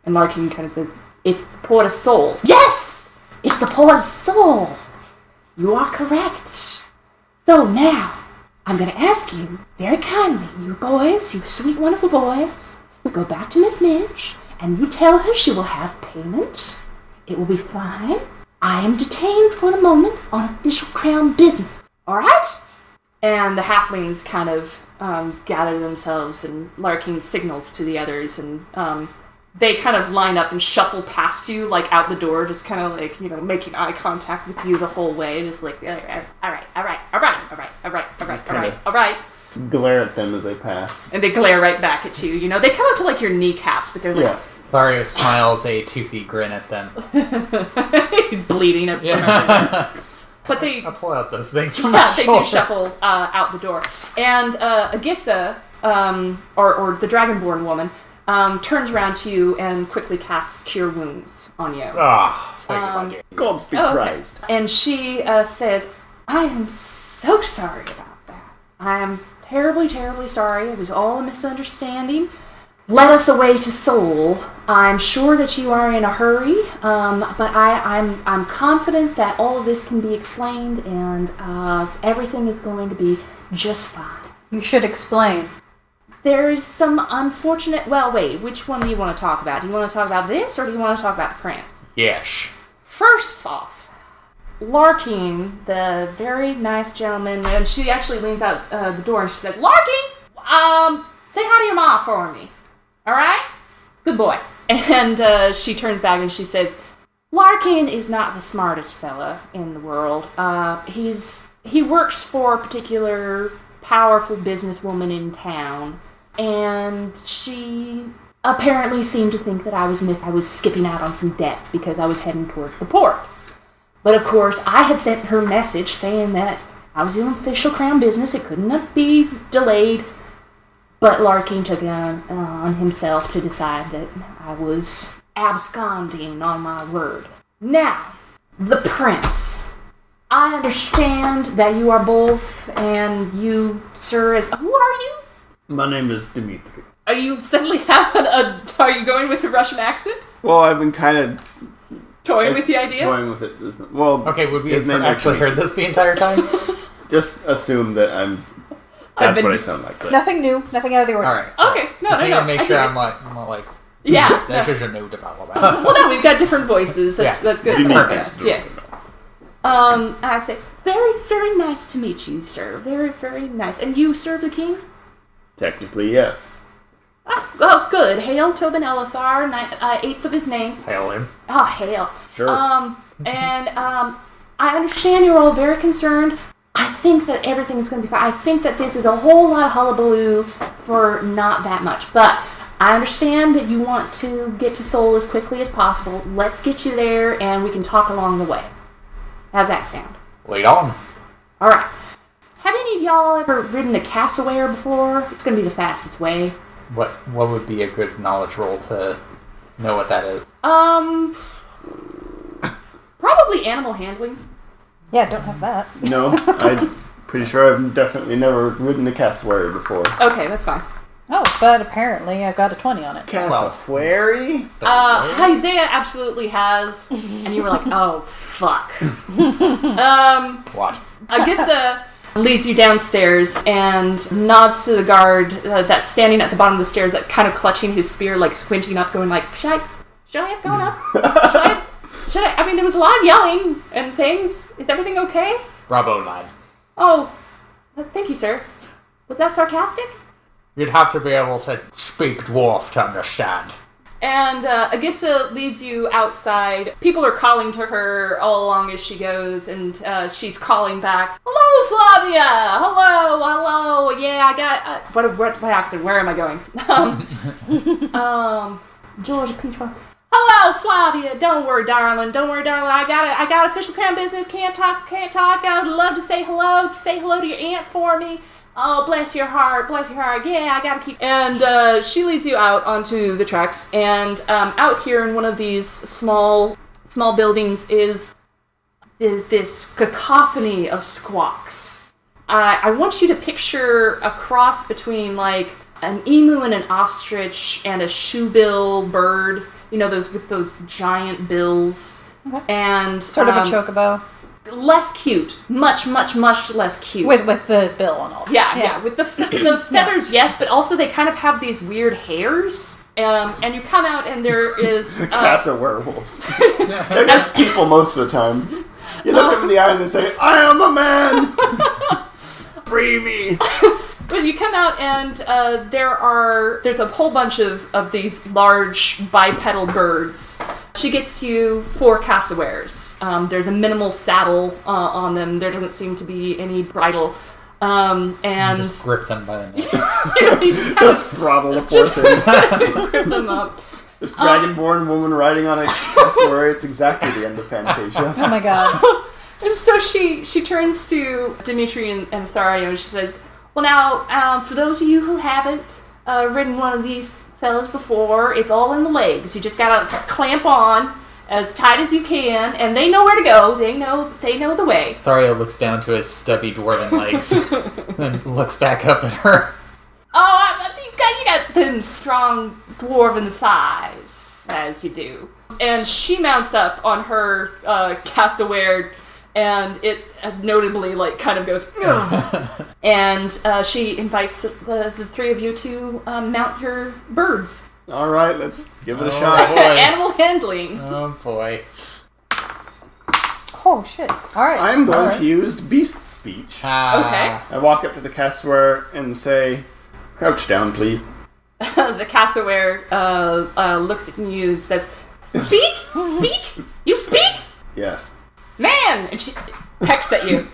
And Larkin kind of says, "It's the Port of Souls." "Yes! It's the Port of Souls. You are correct. So now, I'm going to ask you, very kindly, you boys, you sweet, wonderful boys, go back to Miss Midge, and you tell her she will have payment. It will be fine. I am detained for the moment on official crown business. All right?" And the halflings kind of gather themselves, and Larkin signals to the others, and they kind of line up and shuffle past you, out the door, just kind of making eye contact with you the whole way, just all right.
Glare at them as they pass.
And they glare right back at you. They come up to your kneecaps, but they're like...
Thario smiles a toothy grin at them.
He's bleeding up from everywhere. But they...
I'll pull out those things from my shoulder.
They do shuffle out the door. And Agissa, or the Dragonborn woman, turns around to you and quickly casts Cure Wounds on you.
Thank you.
Gods be praised.
Okay. And she says, "I am so sorry about that. I am terribly, terribly sorry. It was all a misunderstanding. Led us away to Seoul. I'm sure that you are in a hurry, but I'm confident that all of this can be explained, and everything is going to be just fine."
You should explain.
There is some unfortunate... Well, wait, which one do you want to talk about? Do you want to talk about this, or do you want to talk about the prince?
Yes.
First off, Larkin, the very nice gentleman, and she actually leans out the door and she said, "Larkin, say hi to your mom for me. All right? Good boy." And she turns back and she says, "Larkin is not the smartest fella in the world. He works for a particular powerful businesswoman in town, and she apparently seemed to think that I was skipping out on some debts because I was heading towards the port. But of course, I had sent her a message saying that I was in official crown business. It couldn't be delayed. But Larkin took it on himself to decide that I was absconding on my word. Now, the prince. I understand that you are both, and you, sir, who are you?
My name is Dimitri.
Are you suddenly having are you going with a Russian accent?
Well, I've been kind of...
Toying with the idea?
Toying with it. Well,
okay, would we
his
have
name
actually heard this the entire time?
Just assume that that's what I sound like. But.
Nothing new, nothing out of the ordinary.
All right.
Okay, no.
Make sure I'm like...
Yeah.
That is a new development.
Well, no, we've got different voices. That's good.
Perfect.
Yeah. I say, very, very nice to meet you, sir. Very, very nice. And you serve the king?
Technically, yes.
Oh, good. Hail Tobin Elithar, 8th of his name.
Hail him.
Oh, hail.
Sure.
I understand you're all very concerned. I think that everything is going to be fine. I think that this is a whole lot of hullabaloo for not that much. But I understand that you want to get to Seoul as quickly as possible. Let's get you there, and we can talk along the way. How's that sound?
Lead on.
All right. Have any of y'all ever ridden a cassowary before? It's going to be the fastest way.
What would be a good knowledge roll to know what that is?
Probably animal handling.
Yeah, don't have that.
No, I Pretty sure I've definitely never ridden a cassowary before.
Okay, that's fine.
Oh, but apparently I got a 20 on it.
Cassowary?
Hyzea absolutely has, and you were like, oh, fuck.
What?
Agissa leads you downstairs and nods to the guard that's standing at the bottom of the stairs, that kind of clutching his spear, like squinting up, going like, should I have gone up? Should I? I mean, there was a lot of yelling and things. Is everything okay?
Bravo, lad.
Oh, thank you, sir. Was that sarcastic?
You'd have to be able to speak dwarf to understand.
And Agissa leads you outside. People are calling to her all along as she goes, and she's calling back, "Hello, Flavia! Hello! Yeah, I got... what accent? Where am I going? Georgia Peachball. Hello, Flavia! Don't worry, darling. I got official crown business. Can't talk. I would love to say hello. Say hello to your aunt for me. Oh, bless your heart. Yeah, I gotta keep... And she leads you out onto the tracks, and out here in one of these small buildings is this cacophony of squawks. I want you to picture a cross between, like, an emu and an ostrich and a shoebill bird. You know, those with those giant bills.
Okay.
And...
Sort of a chocobo.
Less cute. Much less cute.
With the bill and all.
Yeah. With the feathers, yes, but also they kind of have these weird hairs. And you come out and there is...
Casa werewolves. They're just people most of the time. You look them in the eye and they say, I am a man! Free me!
But you come out and there's a whole bunch of these large bipedal birds. She gets you 4 cassowaries. There's a minimal saddle on them. There doesn't seem to be any bridle. And
just grip them by the neck.
you just kind
Just throttle the poor things.
grip them up.
This dragonborn woman riding on a cassowary, it's exactly the end of Fantasia.
Oh my god.
And so she turns to Dimitri and Thario and she says, well, now, for those of you who haven't ridden one of these fellas before, it's all in the legs. You just gotta clamp on as tight as you can, and they know where to go. They know the way.
Thario looks down to his stubby dwarven legs, then looks back up at her.
Oh, you got them strong dwarven thighs, as you do. And she mounts up on her cassowary, and it notably, like, kind of goes... And she invites the 3 of you to mount your birds.
All right, let's give it a shot.
Boy.
Animal handling.
Oh boy.
Oh shit. Alright.
I'm going to use beast speech.
Okay.
I walk up to the cassowary and say, crouch down, please.
The cassowary looks at you and says, Speak? Speak? You speak?
Yes.
Man! And she pecks at you.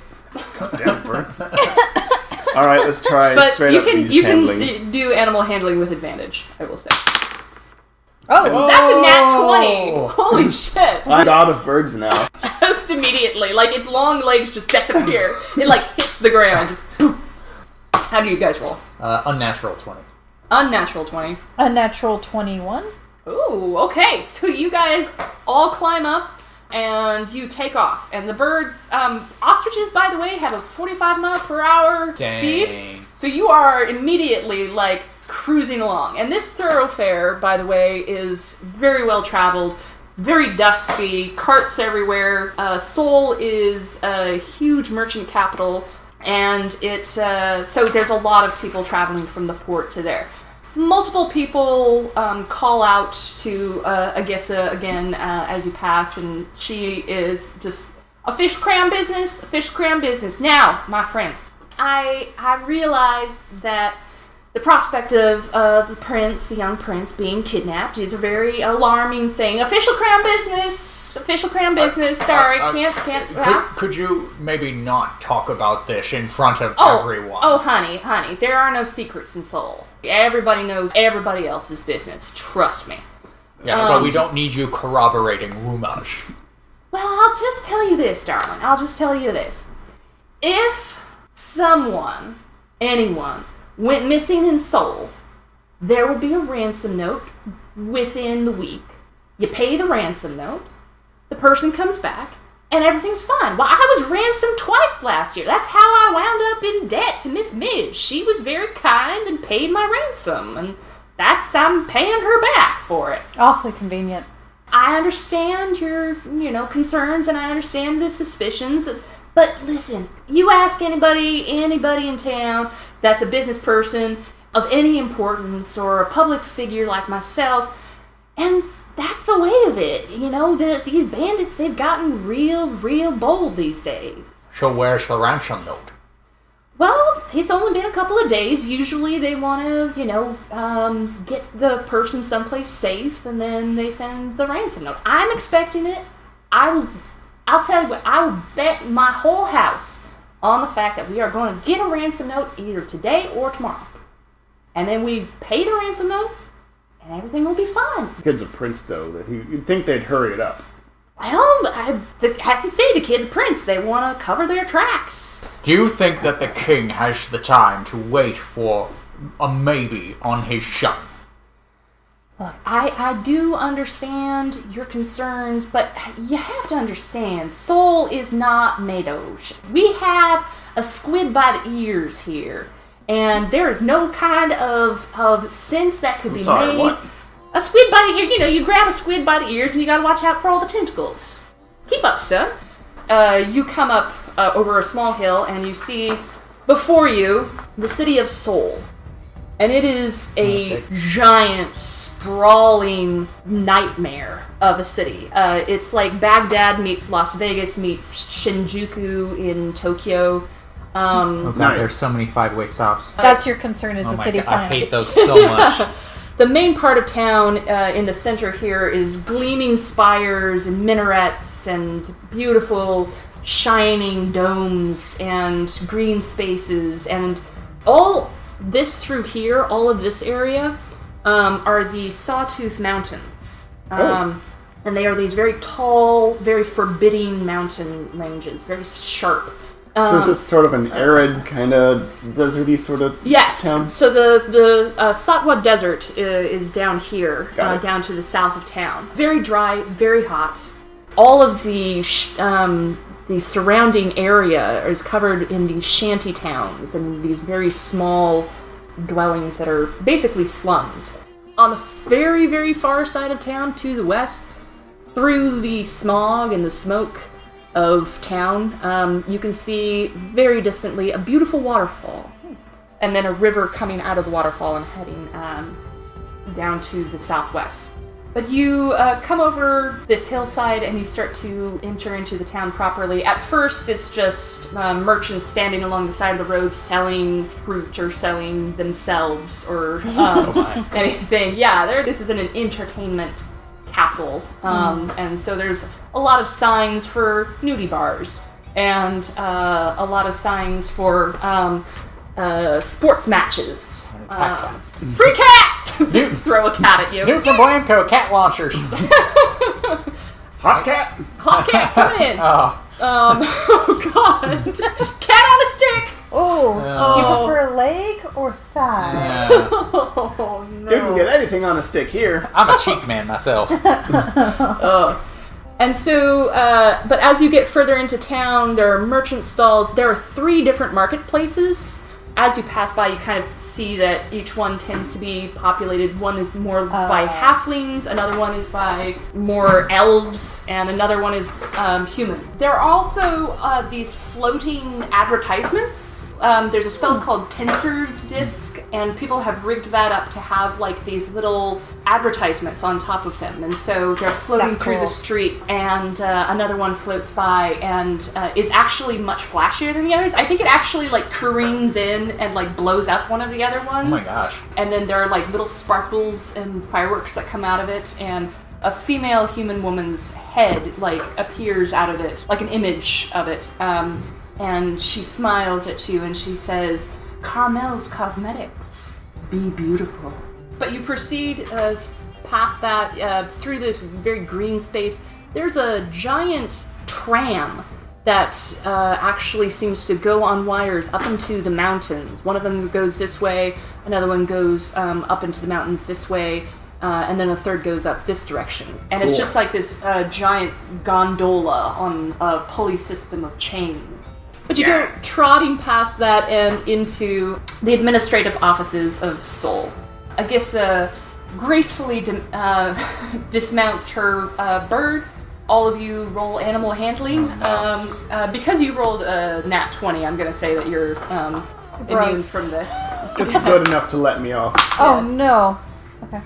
Damn birds. All right, let's try
But
straight
you
up
can
beast
you
handling.
can do animal handling with advantage, I will say.
Oh,
That's a nat 20! Holy shit!
I'm god of birds now.
Just immediately, like, its long legs just disappear. It, like, hits the ground, just poof. How do you guys roll?
Unnatural 20.
Unnatural 20.
unnatural 21.
Ooh, okay. So you guys all climb up and you take off. And the birds, ostriches, by the way, have a 45-mile-per-hour speed. So you are immediately, like, cruising along. And this thoroughfare, by the way, is very well traveled, very dusty, carts everywhere. Seoul is a huge merchant capital, and it's so there's a lot of people traveling from the port to there. Multiple people call out to Agissa again as you pass, and she is just a fish cram business. Now, my friends, I realize that the prospect of the young prince, being kidnapped is a very alarming thing. Official crown business. Sorry, can't.
Could you maybe not talk about this in front of
Oh,
everyone?
Oh, honey, there are no secrets in Seoul. Everybody knows everybody else's business. Trust me.
Yeah, but we don't need you corroborating rumors.
Well, I'll just tell you this, darling. I'll just tell you this. If anyone, went missing in Seoul, there will be a ransom note within the week. You pay the ransom note, the person comes back, and everything's fine. Well, I was ransomed twice last year. That's how I wound up in debt to Miss Midge. She was very kind and paid my ransom, and I'm paying her back for it.
Awfully convenient.
I understand your, concerns, and I understand the suspicions. But listen, you ask anybody in town that's a business person of any importance or a public figure like myself, and that's the way of it. These bandits, they've gotten real bold these days.
So where's the ransom note?
Well, it's only been a couple of days. Usually they want to, get the person someplace safe, and then they send the ransom note. I'm expecting it. I'll tell you what, I will bet my whole house on the fact that we are going to get a ransom note either today or tomorrow. And then we pay the ransom note, and everything will be fine.
The kid's a prince, though. That you'd think they'd hurry it up.
Well, as you say, the kid's a prince. They want to cover their tracks.
Do you think that the king has the time to wait for a maybe on his son?
Look, I do understand your concerns, but you have to understand, Sol is not made of ocean. We have a squid by the ears here, and there is no kind of sense that could be made.
What?
A squid by the ear, you grab a squid by the ears, and you gotta watch out for all the tentacles. Keep up, son. You come up over a small hill, and you see before you the city of Sol. And it is a giant, sprawling nightmare of a city. It's like Baghdad meets Las Vegas meets Shinjuku in Tokyo.
Oh god,
Nice.
there's so many 5-way stops.
That's your concern is
Oh
the
my
city
god,
plan.
I hate those so much.
The main part of town in the center here is gleaming spires and minarets and beautiful shining domes and green spaces, and all this through here, all of this area, are the Sawtooth Mountains. And they are these very tall, very forbidding mountain ranges, very sharp.
So is this sort of an arid, kind of deserty sort of
Yes.
town?
So the Satwa Desert is down here,
Got it.
down to the south of town. Very dry, very hot. All of the surrounding area is covered in these shanty towns and these very small dwellings that are basically slums. On the very, very far side of town, to the west, through the smog and the smoke of town, you can see very distantly a beautiful waterfall, and then a river coming out of the waterfall and heading down to the southwest. But you come over this hillside and you start to enter into the town properly. At first, it's just merchants standing along the side of the road selling fruit or selling themselves or anything. Yeah, this is an entertainment capital, and so there's a lot of signs for nudie bars and a lot of signs for sports matches.
Cat cats.
Free cats! Throw a cat at you.
New from Blanco, cat launchers.
Hot cat!
Hot cat, come in. Oh god. Cat on a stick!
Oh, do you
Oh.
prefer leg or thigh?
Yeah.
Oh no.
You can get anything on a stick here.
I'm a cheek man myself.
And so, but as you get further into town, there are merchant stalls. There are 3 different marketplaces. As you pass by, you kind of see that each one tends to be populated. One is more by halflings, another one is by more elves, and another one is human. There are also these floating advertisements. There's a spell called Tensor's Disc, and people have rigged that up to have like these little advertisements on top of them. And so they're floating
That's
through
cool.
the street, and another one floats by and is actually much flashier than the others. I think it actually like careens in and like blows up one of the other ones.
Oh my gosh.
And then there are like little sparkles and fireworks that come out of it, and a female human woman's head like appears out of it, like an image of it. And she smiles at you and she says, "Carmel's Cosmetics, be beautiful." But you proceed past that, through this very green space. There's a giant tram that actually seems to go on wires up into the mountains. One of them goes this way, another one goes up into the mountains this way, and then a third goes up this direction. And it's just like this giant gondola on a pulley system of chains. But you go trotting past that and into the administrative offices of Sol. I guess gracefully dismounts her bird. All of you roll animal handling. Because you rolled a nat 20, I'm going to say that you're immune from this.
It's good enough to let me off.
Oh, no. Okay.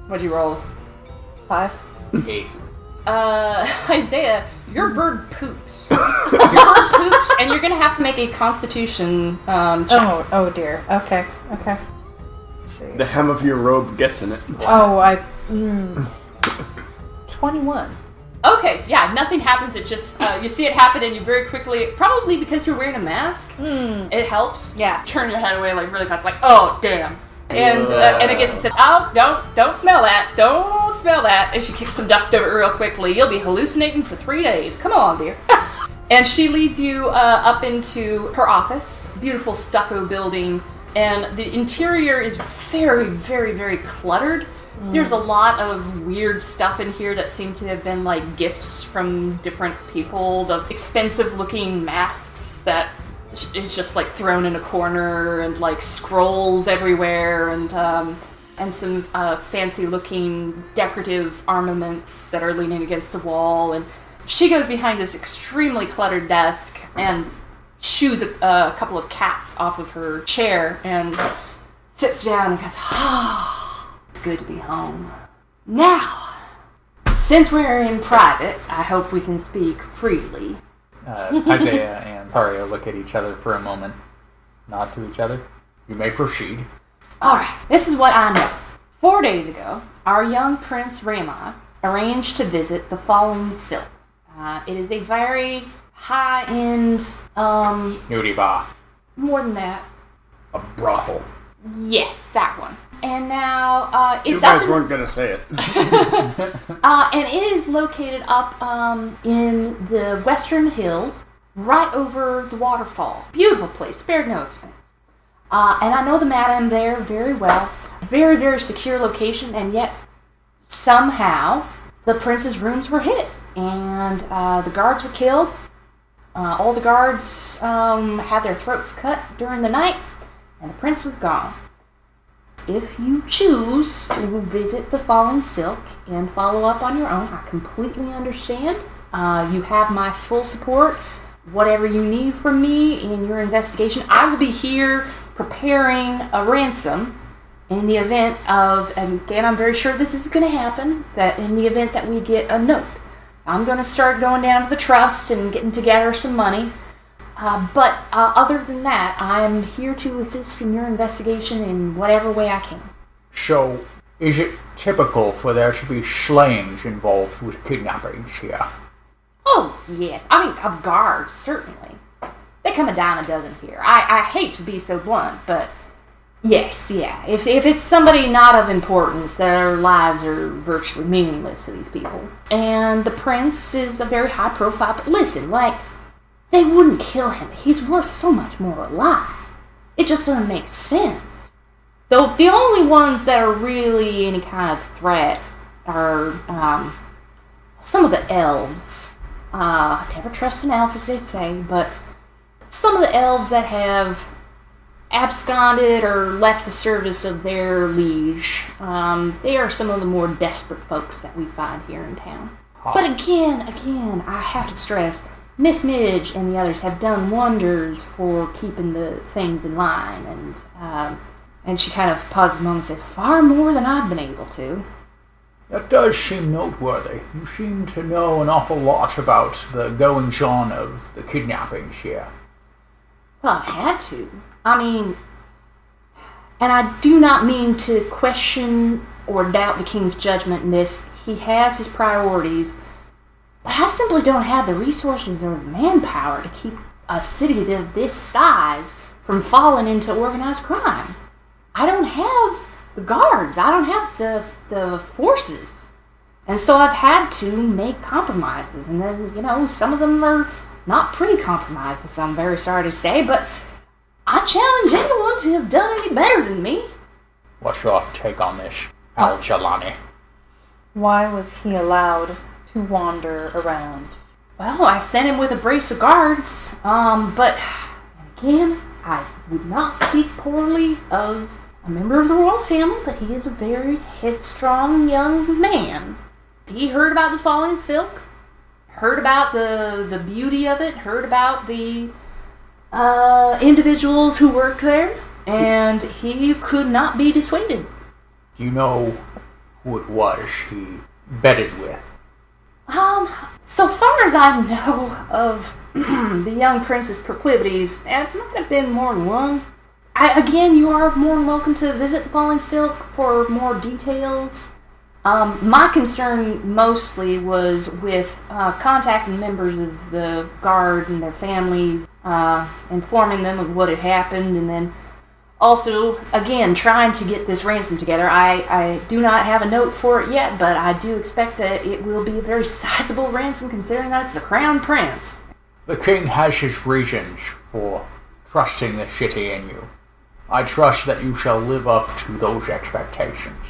What'd you roll?
5.
8.
Hyzea, your bird poops. Your bird poops, and you're going to have to make a constitution check.
Oh dear. Okay. Let's see.
The hem of your robe gets in it.
Oh, 21.
Okay, yeah, nothing happens. It just, you see it happen and you very quickly, probably because you're wearing a mask, it helps.
Yeah.
Turn your head away like really fast, like, oh, damn. And I guess it said, oh, don't smell that. Don't smell that. And she kicks some dust over it real quickly. You'll be hallucinating for 3 days. Come on, dear. And she leads you up into her office. Beautiful stucco building. And the interior is very, very, very cluttered. There's a lot of weird stuff in here that seem to have been like gifts from different people. The expensive-looking masks that it's just like thrown in a corner, and like scrolls everywhere, and some fancy-looking decorative armaments that are leaning against the wall. And she goes behind this extremely cluttered desk and shoos a couple of cats off of her chair and sits down and goes, it's good to be home. Now, since we're in private, I hope we can speak freely.
Hyzea and Thario look at each other for a moment, nod to each other.
You may proceed.
Alright, this is what I know. 4 days ago, our young Prince Raymond arranged to visit the Falling Silk. It is a very high-end,
Nudie bar.
more than that.
A brothel.
Yes, that one. And now,
You
it's
guys
up
weren't going to say it.
and it is located up in the Western Hills, right over the waterfall. Beautiful place, spared no expense. And I know the madam there very well. Very, very secure location, and yet somehow the prince's rooms were hit, and the guards were killed. All the guards had their throats cut during the night, and the prince was gone. If you choose to visit the Fallen Silk and follow up on your own, I completely understand. You have my full support. Whatever you need from me in your investigation, I will be here preparing a ransom in the event of, and again, I'm very sure this is going to happen, that in the event that we get a note. I'm going to start going down to the trust and getting together some money. But other than that, I am here to assist in your investigation in whatever way I can.
So, is it typical for there to be slayings involved with kidnappings here?
Oh, yes. I mean, of guards, certainly. They come a dime a dozen here. I hate to be so blunt, but yes, yeah. If it's somebody not of importance, their lives are virtually meaningless to these people. And the prince is a very high profile, but listen, like, they wouldn't kill him. He's worth so much more alive. It just doesn't make sense. Though the only ones that are really any kind of threat are some of the elves. Never trust an elf, as they say, but some of the elves that have absconded or left the service of their liege. They are some of the more desperate folks that we find here in town. But again, I have to stress, Miss Midge and the others have done wonders for keeping the things in line, and she kind of pauses a moment and says, far more than I've been able to.
That does seem noteworthy. You seem to know an awful lot about the goings-on of the kidnappings here.
Well, I've had to. I mean, and I do not mean to question or doubt the king's judgment in this. He has his priorities. But I simply don't have the resources or manpower to keep a city of this size from falling into organized crime. I don't have the guards. I don't have the forces. And so I've had to make compromises. And then, some of them are not pretty compromises, I'm very sorry to say, but I challenge anyone to have done any better than me.
What's your take on this? Al-Jalani.
Why was he allowed to wander around?
Well, I sent him with a brace of guards, but again, I would not speak poorly of a member of the royal family, but he is a very headstrong young man. He heard about the falling silk, heard about the beauty of it, heard about the individuals who work there, and he could not be dissuaded.
Do you know who it was he bedded with?
So far as I know of the young prince's proclivities, it might have been more than one. Again, you are more than welcome to visit the Falling Silk for more details. My concern mostly was with contacting members of the guard and their families, informing them of what had happened, and then also, again, trying to get this ransom together. I do not have a note for it yet, but I do expect that it will be a very sizable ransom considering that it's the Crown Prince.
The king has his reasons for trusting the city in you. I trust that you shall live up to those expectations.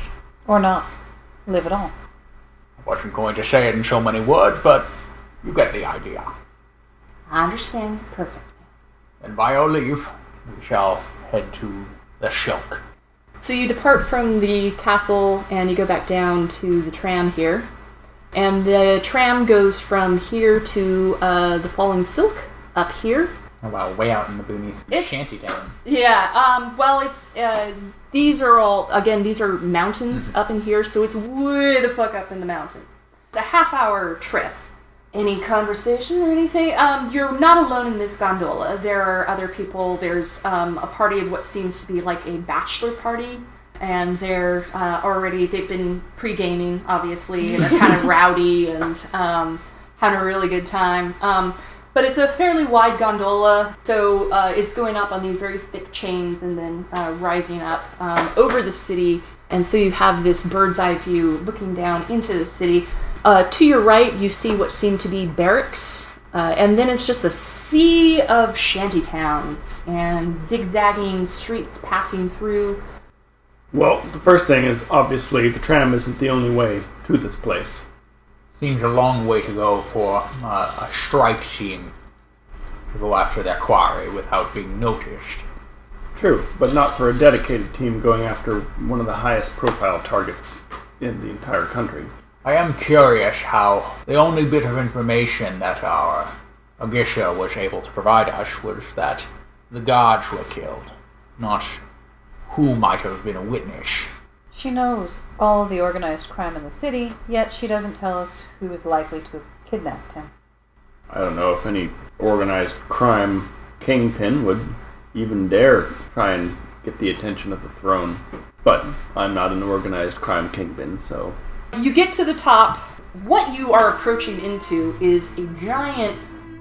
Or not live at all.
I wasn't going to say it in so many words, but you get the idea.
I understand perfectly.
And by your leave, we shall head to the Silk.
So you depart from the castle and you go back down to the tram here. And the tram goes from here to the Falling Silk up here.
Oh wow, way out in the boonies shantytown.
Yeah, well, it's, these are mountains up in here, so it's way the fuck up in the mountains. It's a half-hour trip. Any conversation or anything? You're not alone in this gondola. There are other people. There's a party of what seems to be like a bachelor party, and they've been pre-gaming, obviously, and they're kind of rowdy and having a really good time. But it's a fairly wide gondola, so it's going up on these very thick chains and then rising up over the city, and so you have this bird's eye view looking down into the city. To your right, you see what seem to be barracks, and then it's just a sea of shantytowns and zigzagging streets passing through.
Well, the first thing is, obviously, the tram isn't the only way to this place.
Seems a long way to go for a strike team to go after their quarry without being noticed.
True, but not for a dedicated team going after one of the highest profile targets in the entire country.
I am curious how the only bit of information that our Hyzea was able to provide us was that the guards were killed, not who might have been a witness.
She knows all the organized crime in the city, yet she doesn't tell us who is likely to have kidnapped him.
I don't know if any organized crime kingpin would even dare try and get the attention of the throne. But I'm not an organized crime kingpin, so...
You get to the top. What you are approaching into is a giant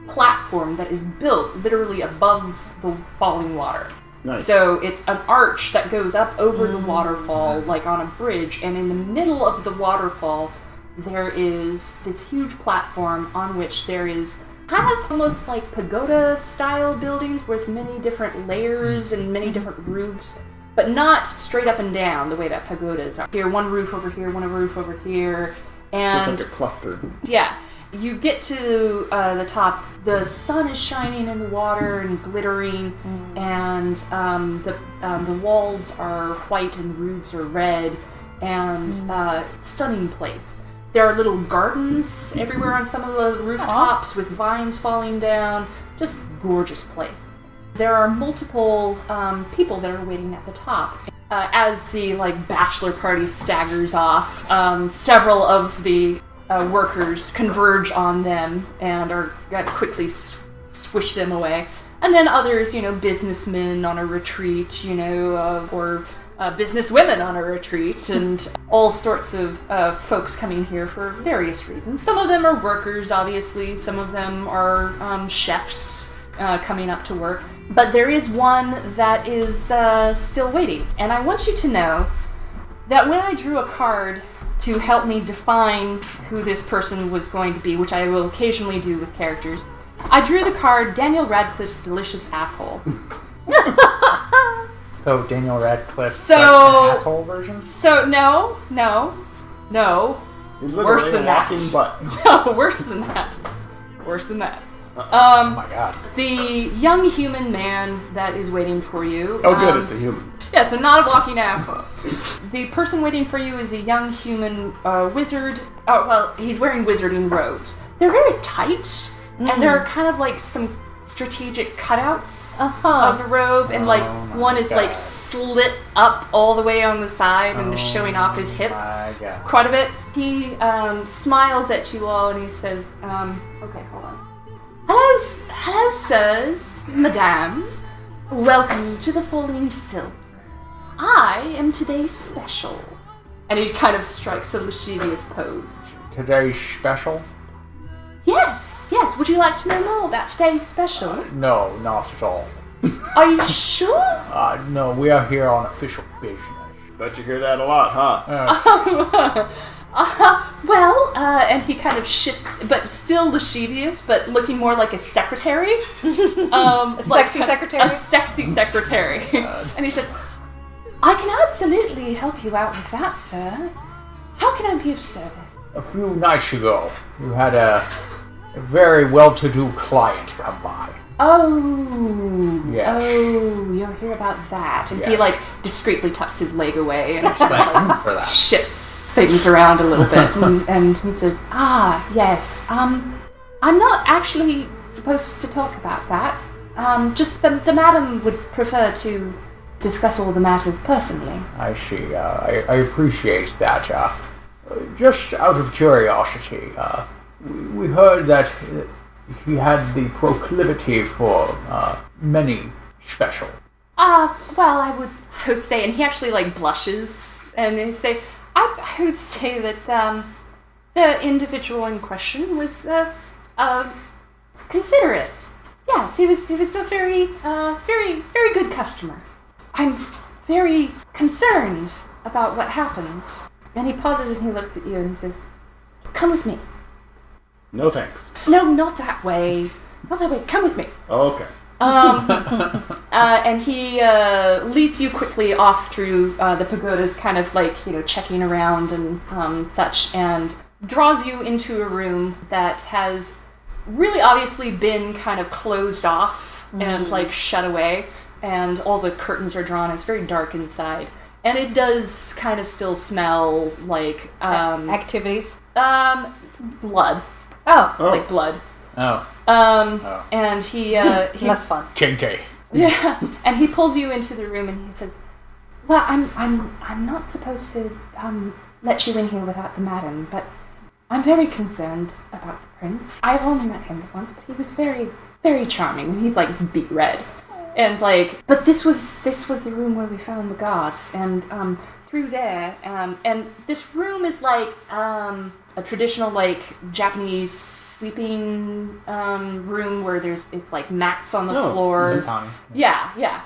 platform that is built literally above the falling water.
Nice.
So it's an arch that goes up over the waterfall, like on a bridge, and in the middle of the waterfall, there is this huge platform on which there is kind of almost like pagoda-style buildings with many different layers and many different roofs, but not straight up and down the way that pagodas are. Here, one roof over here, one roof over here, and...
It's just like a cluster.
Yeah. You get to the top, the sun is shining in the water and glittering, and the walls are white and the roofs are red, and stunning place. There are little gardens everywhere on some of the rooftops with vines falling down. Just gorgeous place. There are multiple people that are waiting at the top. As the bachelor party staggers off, several of the workers converge on them and are quickly swish them away. And then others, businessmen on a retreat, or businesswomen on a retreat, and all sorts of folks coming here for various reasons. Some of them are workers, obviously. Some of them are chefs coming up to work. But there is one that is still waiting. And I want you to know that when I drew a card to help me define who this person was going to be, which I will occasionally do with characters, I drew the card Daniel Radcliffe's Delicious Asshole.
So Daniel Radcliffe,
So-
like an asshole version?
So, no.
He's
Worse
literally
than
a
that.
walking butt.
No, worse than that. Worse than that.
Oh my god.
The young human man that is waiting for you.
Oh, good, it's a human.
Yeah, so not a walking asshole. The person waiting for you is a young human wizard. Oh, well, he's wearing wizarding robes. They're very tight, and there are kind of like some strategic cutouts of the robe, and like one is like slit up all the way on the side and is showing off his hip
My god.
quite a bit. He smiles at you all and he says, okay, hold on. Hello, sirs, madame. Welcome to the Falling Silk. I am today's special. And he kind of strikes a lascivious pose.
Today's special?
Yes. Would you like to know more about today's special?
No, not at all.
Are you sure?
No, we are here on official business.
Bet you hear that a lot, huh?
And he kind of shifts, but still lascivious, but looking more like a secretary.
Sexy secretary?
A sexy secretary. And he says, I can absolutely help you out with that, sir. How can I be of service?
A few nights ago, you had a very well-to-do client come by.
Oh.
Yes.
Oh, you'll hear about that. And he,
Yeah.
like, discreetly tucks his leg away and
Thank you for that.
shifts things around a little bit. And he says, yes, I'm not actually supposed to talk about that. Just the madam would prefer to discuss all the matters personally.
I see. I appreciate that. Just out of curiosity, we heard that he had the proclivity for many special.
Well, I would say, and he actually, like, blushes, and they say, I would say that, the individual in question was, considerate. Yes, he was a very, very good customer. I'm very concerned about what happened. And he pauses and he looks at you and he says, come with me.
No thanks.
No, not that way. Not that way. Come with me.
Okay.
And he leads you quickly off through the pagodas, kind of like, checking around and such, and draws you into a room that has really obviously been kind of closed off and like shut away, and all the curtains are drawn. It's very dark inside, and it does kind of still smell like
activities.
Blood,
Oh.
like blood.
Oh.
And he
Less fun.
Kinky.
yeah, and he pulls you into the room and he says, "Well, I'm not supposed to let you in here without the madam, but I'm very concerned about the prince. I've only met him once, but he was very, very charming. And he's like beet red, and like, but this was the room where we found the guards, and through there, and this room is like a traditional like Japanese sleeping room where it's like mats on the floor.
Tatami.
Yeah.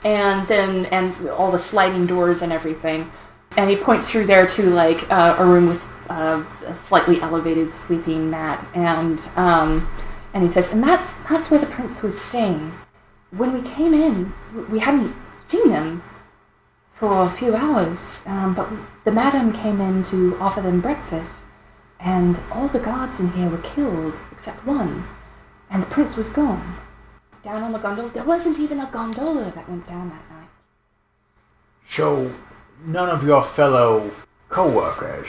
And all the sliding doors and everything. And he points through there to like a room with a slightly elevated sleeping mat, and he says, and that's where the prince was staying. When we came in, we hadn't seen them for a few hours, but the madam came in to offer them breakfast, and all the guards in here were killed except one, and the prince was gone. Down on the gondola, there wasn't even a gondola that went down that night.
So, none of your fellow co-workers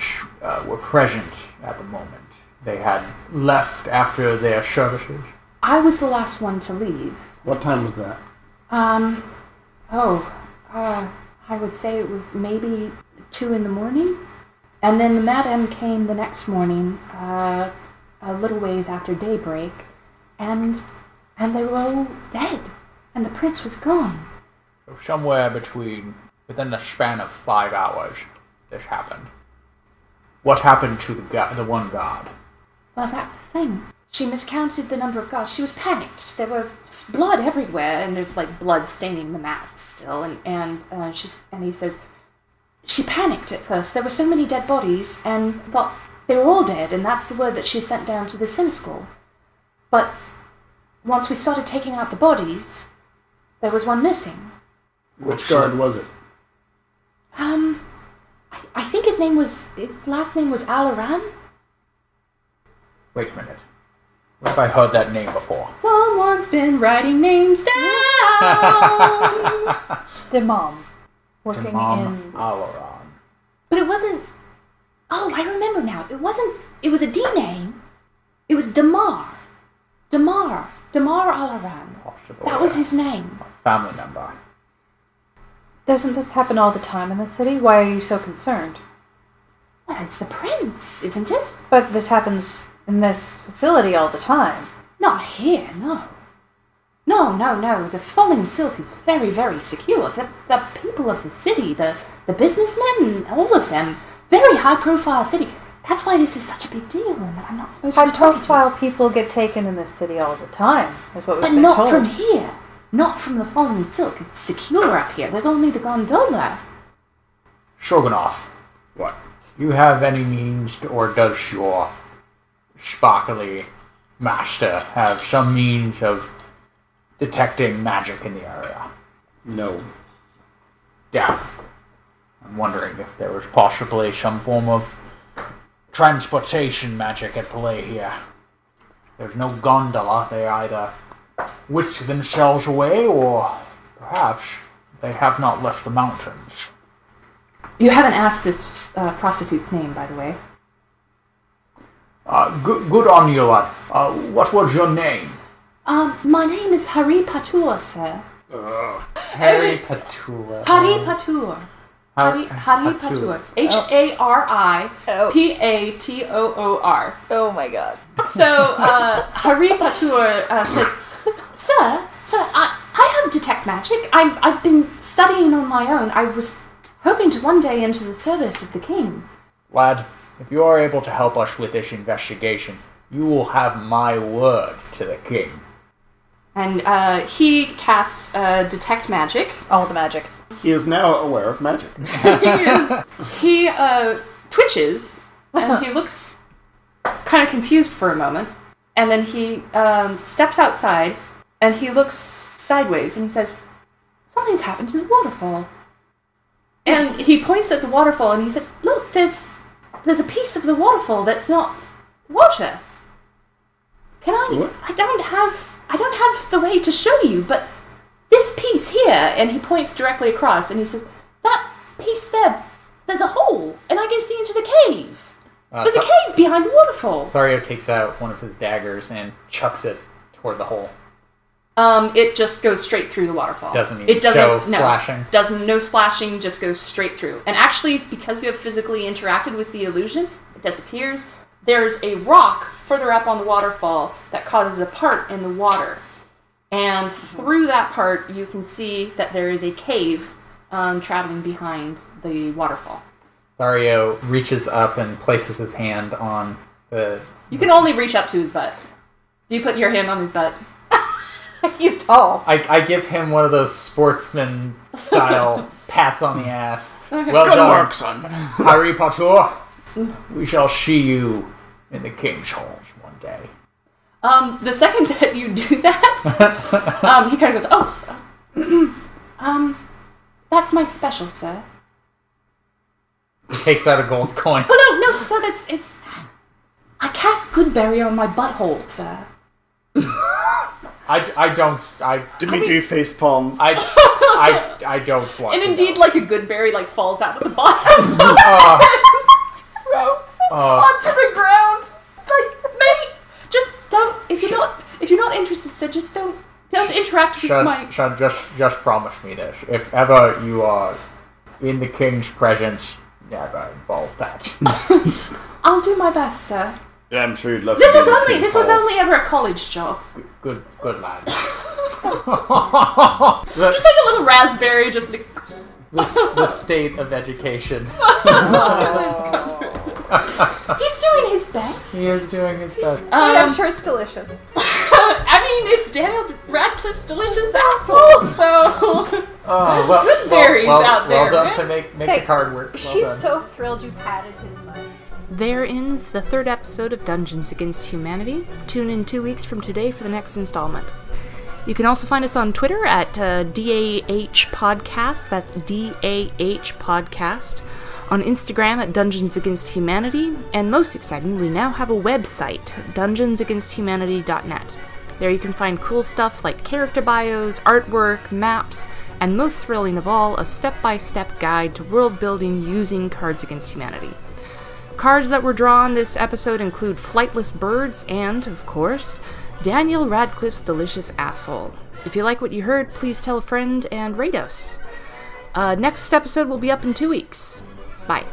were present at the moment. They had left after their services.
I was the last one to leave.
What time was that?
I would say it was maybe 2 a.m. And then the madam came the next morning, a little ways after daybreak, and they were all dead, and the prince was gone.
So somewhere within the span of 5 hours, this happened. What happened to the one god?
Well, that's the thing. She miscounted the number of guards. She was panicked. There was blood everywhere, and there's like blood staining the mats still. And he says she panicked at first. There were so many dead bodies, and thought they were all dead, and that's the word that she sent down to the sin school. But once we started taking out the bodies, there was one missing.
Which guard was it?
I think his last name was Alaran.
Wait a minute. Where have I heard that name before?
Someone's been writing names down.
Demam. Working
Imam
in...
Alaran.
But it wasn't... Oh, I remember now. It wasn't... It was a D name. It was Damar. Damar Alaran.
Possibly
That was his name.
a family member.
Doesn't this happen all the time in the city? Why are you so concerned?
Well, it's the prince, isn't it?
But this happens in this facility all the time.
Not here, no. No. The Falling Silk is very, very secure. The people of the city, the businessmen, all of them, very high-profile city. That's why this is such a big deal, and I'm not supposed to be talking to
High-profile people get taken in this city all the time, is what we've
But
been
not
told.
from here. Not from the Falling Silk. It's secure up here. There's only the gondola.
Shogunov,
What?
you have any means, or does your sparkly master have some means of detecting magic in the area?
No.
Yeah. I'm wondering if there was possibly some form of transportation magic at play here. There's no gondola. They either whisk themselves away, or perhaps they have not left the mountains.
You haven't asked this prostitute's name, by the way.
Good on you, lad. What was your name?
My name is Hari Patur, sir.
Harry Patua.
Hari Patur. Hari Patur. Haripatoor.
Oh my god.
So, Hari Patur says, Sir, I have detect magic. I've been studying on my own. I was hoping to one day enter the service of the king.
Lad, if you are able to help us with this investigation, you will have my word to the king.
And he casts detect magic.
All the magics.
He is now aware of magic.
He twitches, and he looks kind of confused for a moment. And then he steps outside, and he looks sideways, and he says, something's happened to the waterfall. And he points at the waterfall, and he says, look, there's a piece of the waterfall that's not water.
What?
I don't have the way to show you, but this piece here, and he points directly across, and he says, that piece there, there's a hole, and I can see into the cave. There's a cave behind the waterfall.
Thario takes out one of his daggers and chucks it toward the hole.
It just goes straight through the waterfall.
Doesn't even show splashing?
No splashing, just goes straight through. And actually, because you have physically interacted with the illusion, it disappears. There's a rock further up on the waterfall that causes a part in the water. And through that part, you can see that there is a cave traveling behind the waterfall.
Thario reaches up and places his hand on the...
You can only reach up to his butt. Do you put your hand on his butt?
He's tall.
I give him one of those sportsman-style pats on the ass. Well
Good
done,
work, son.
Harry Potter. We shall see you in the king's halls one day.
The second that you do that, he kind of goes, that's my special, sir.
He takes out a gold coin.
Oh, no, sir, it's... I cast Goodberry on my butthole, sir.
Dimitri face palms.
I don't want
And
to
indeed,
know.
like, a Goodberry, like, falls out of the bottom. Ropes onto the ground. It's like, mate, just don't, if you're not interested, sir, just don't interact with my...
Sean, just promise me this. If ever you are in the king's presence, never involve that.
I'll do my best, sir.
Yeah, I'm sure you'd love
This
to.
was only ever a college job.
Good lad.
Just like a little raspberry, just like...
The state of education.
He's doing his best.
He is doing his best.
I'm sure it's delicious.
I mean, it's Daniel Radcliffe's delicious asshole, so...
There's
good berries out there,
Well done
man.
to make
Hey,
the card work. Well
She's
done.
so thrilled you patted his butt.
There ends the third episode of Dungeons Against Humanity. Tune in 2 weeks from today for the next installment. You can also find us on Twitter at DAH Podcast. That's DAH Podcast. On Instagram at Dungeons Against Humanity. And most exciting, we now have a website, dungeonsagainsthumanity.net. There you can find cool stuff like character bios, artwork, maps, and most thrilling of all, a step-by-step guide to world building using Cards Against Humanity. Cards that were drawn this episode include Flightless Birds and, of course, Daniel Radcliffe's Delicious Asshole. If you like what you heard, please tell a friend and rate us. Next episode will be up in 2 weeks. Bye.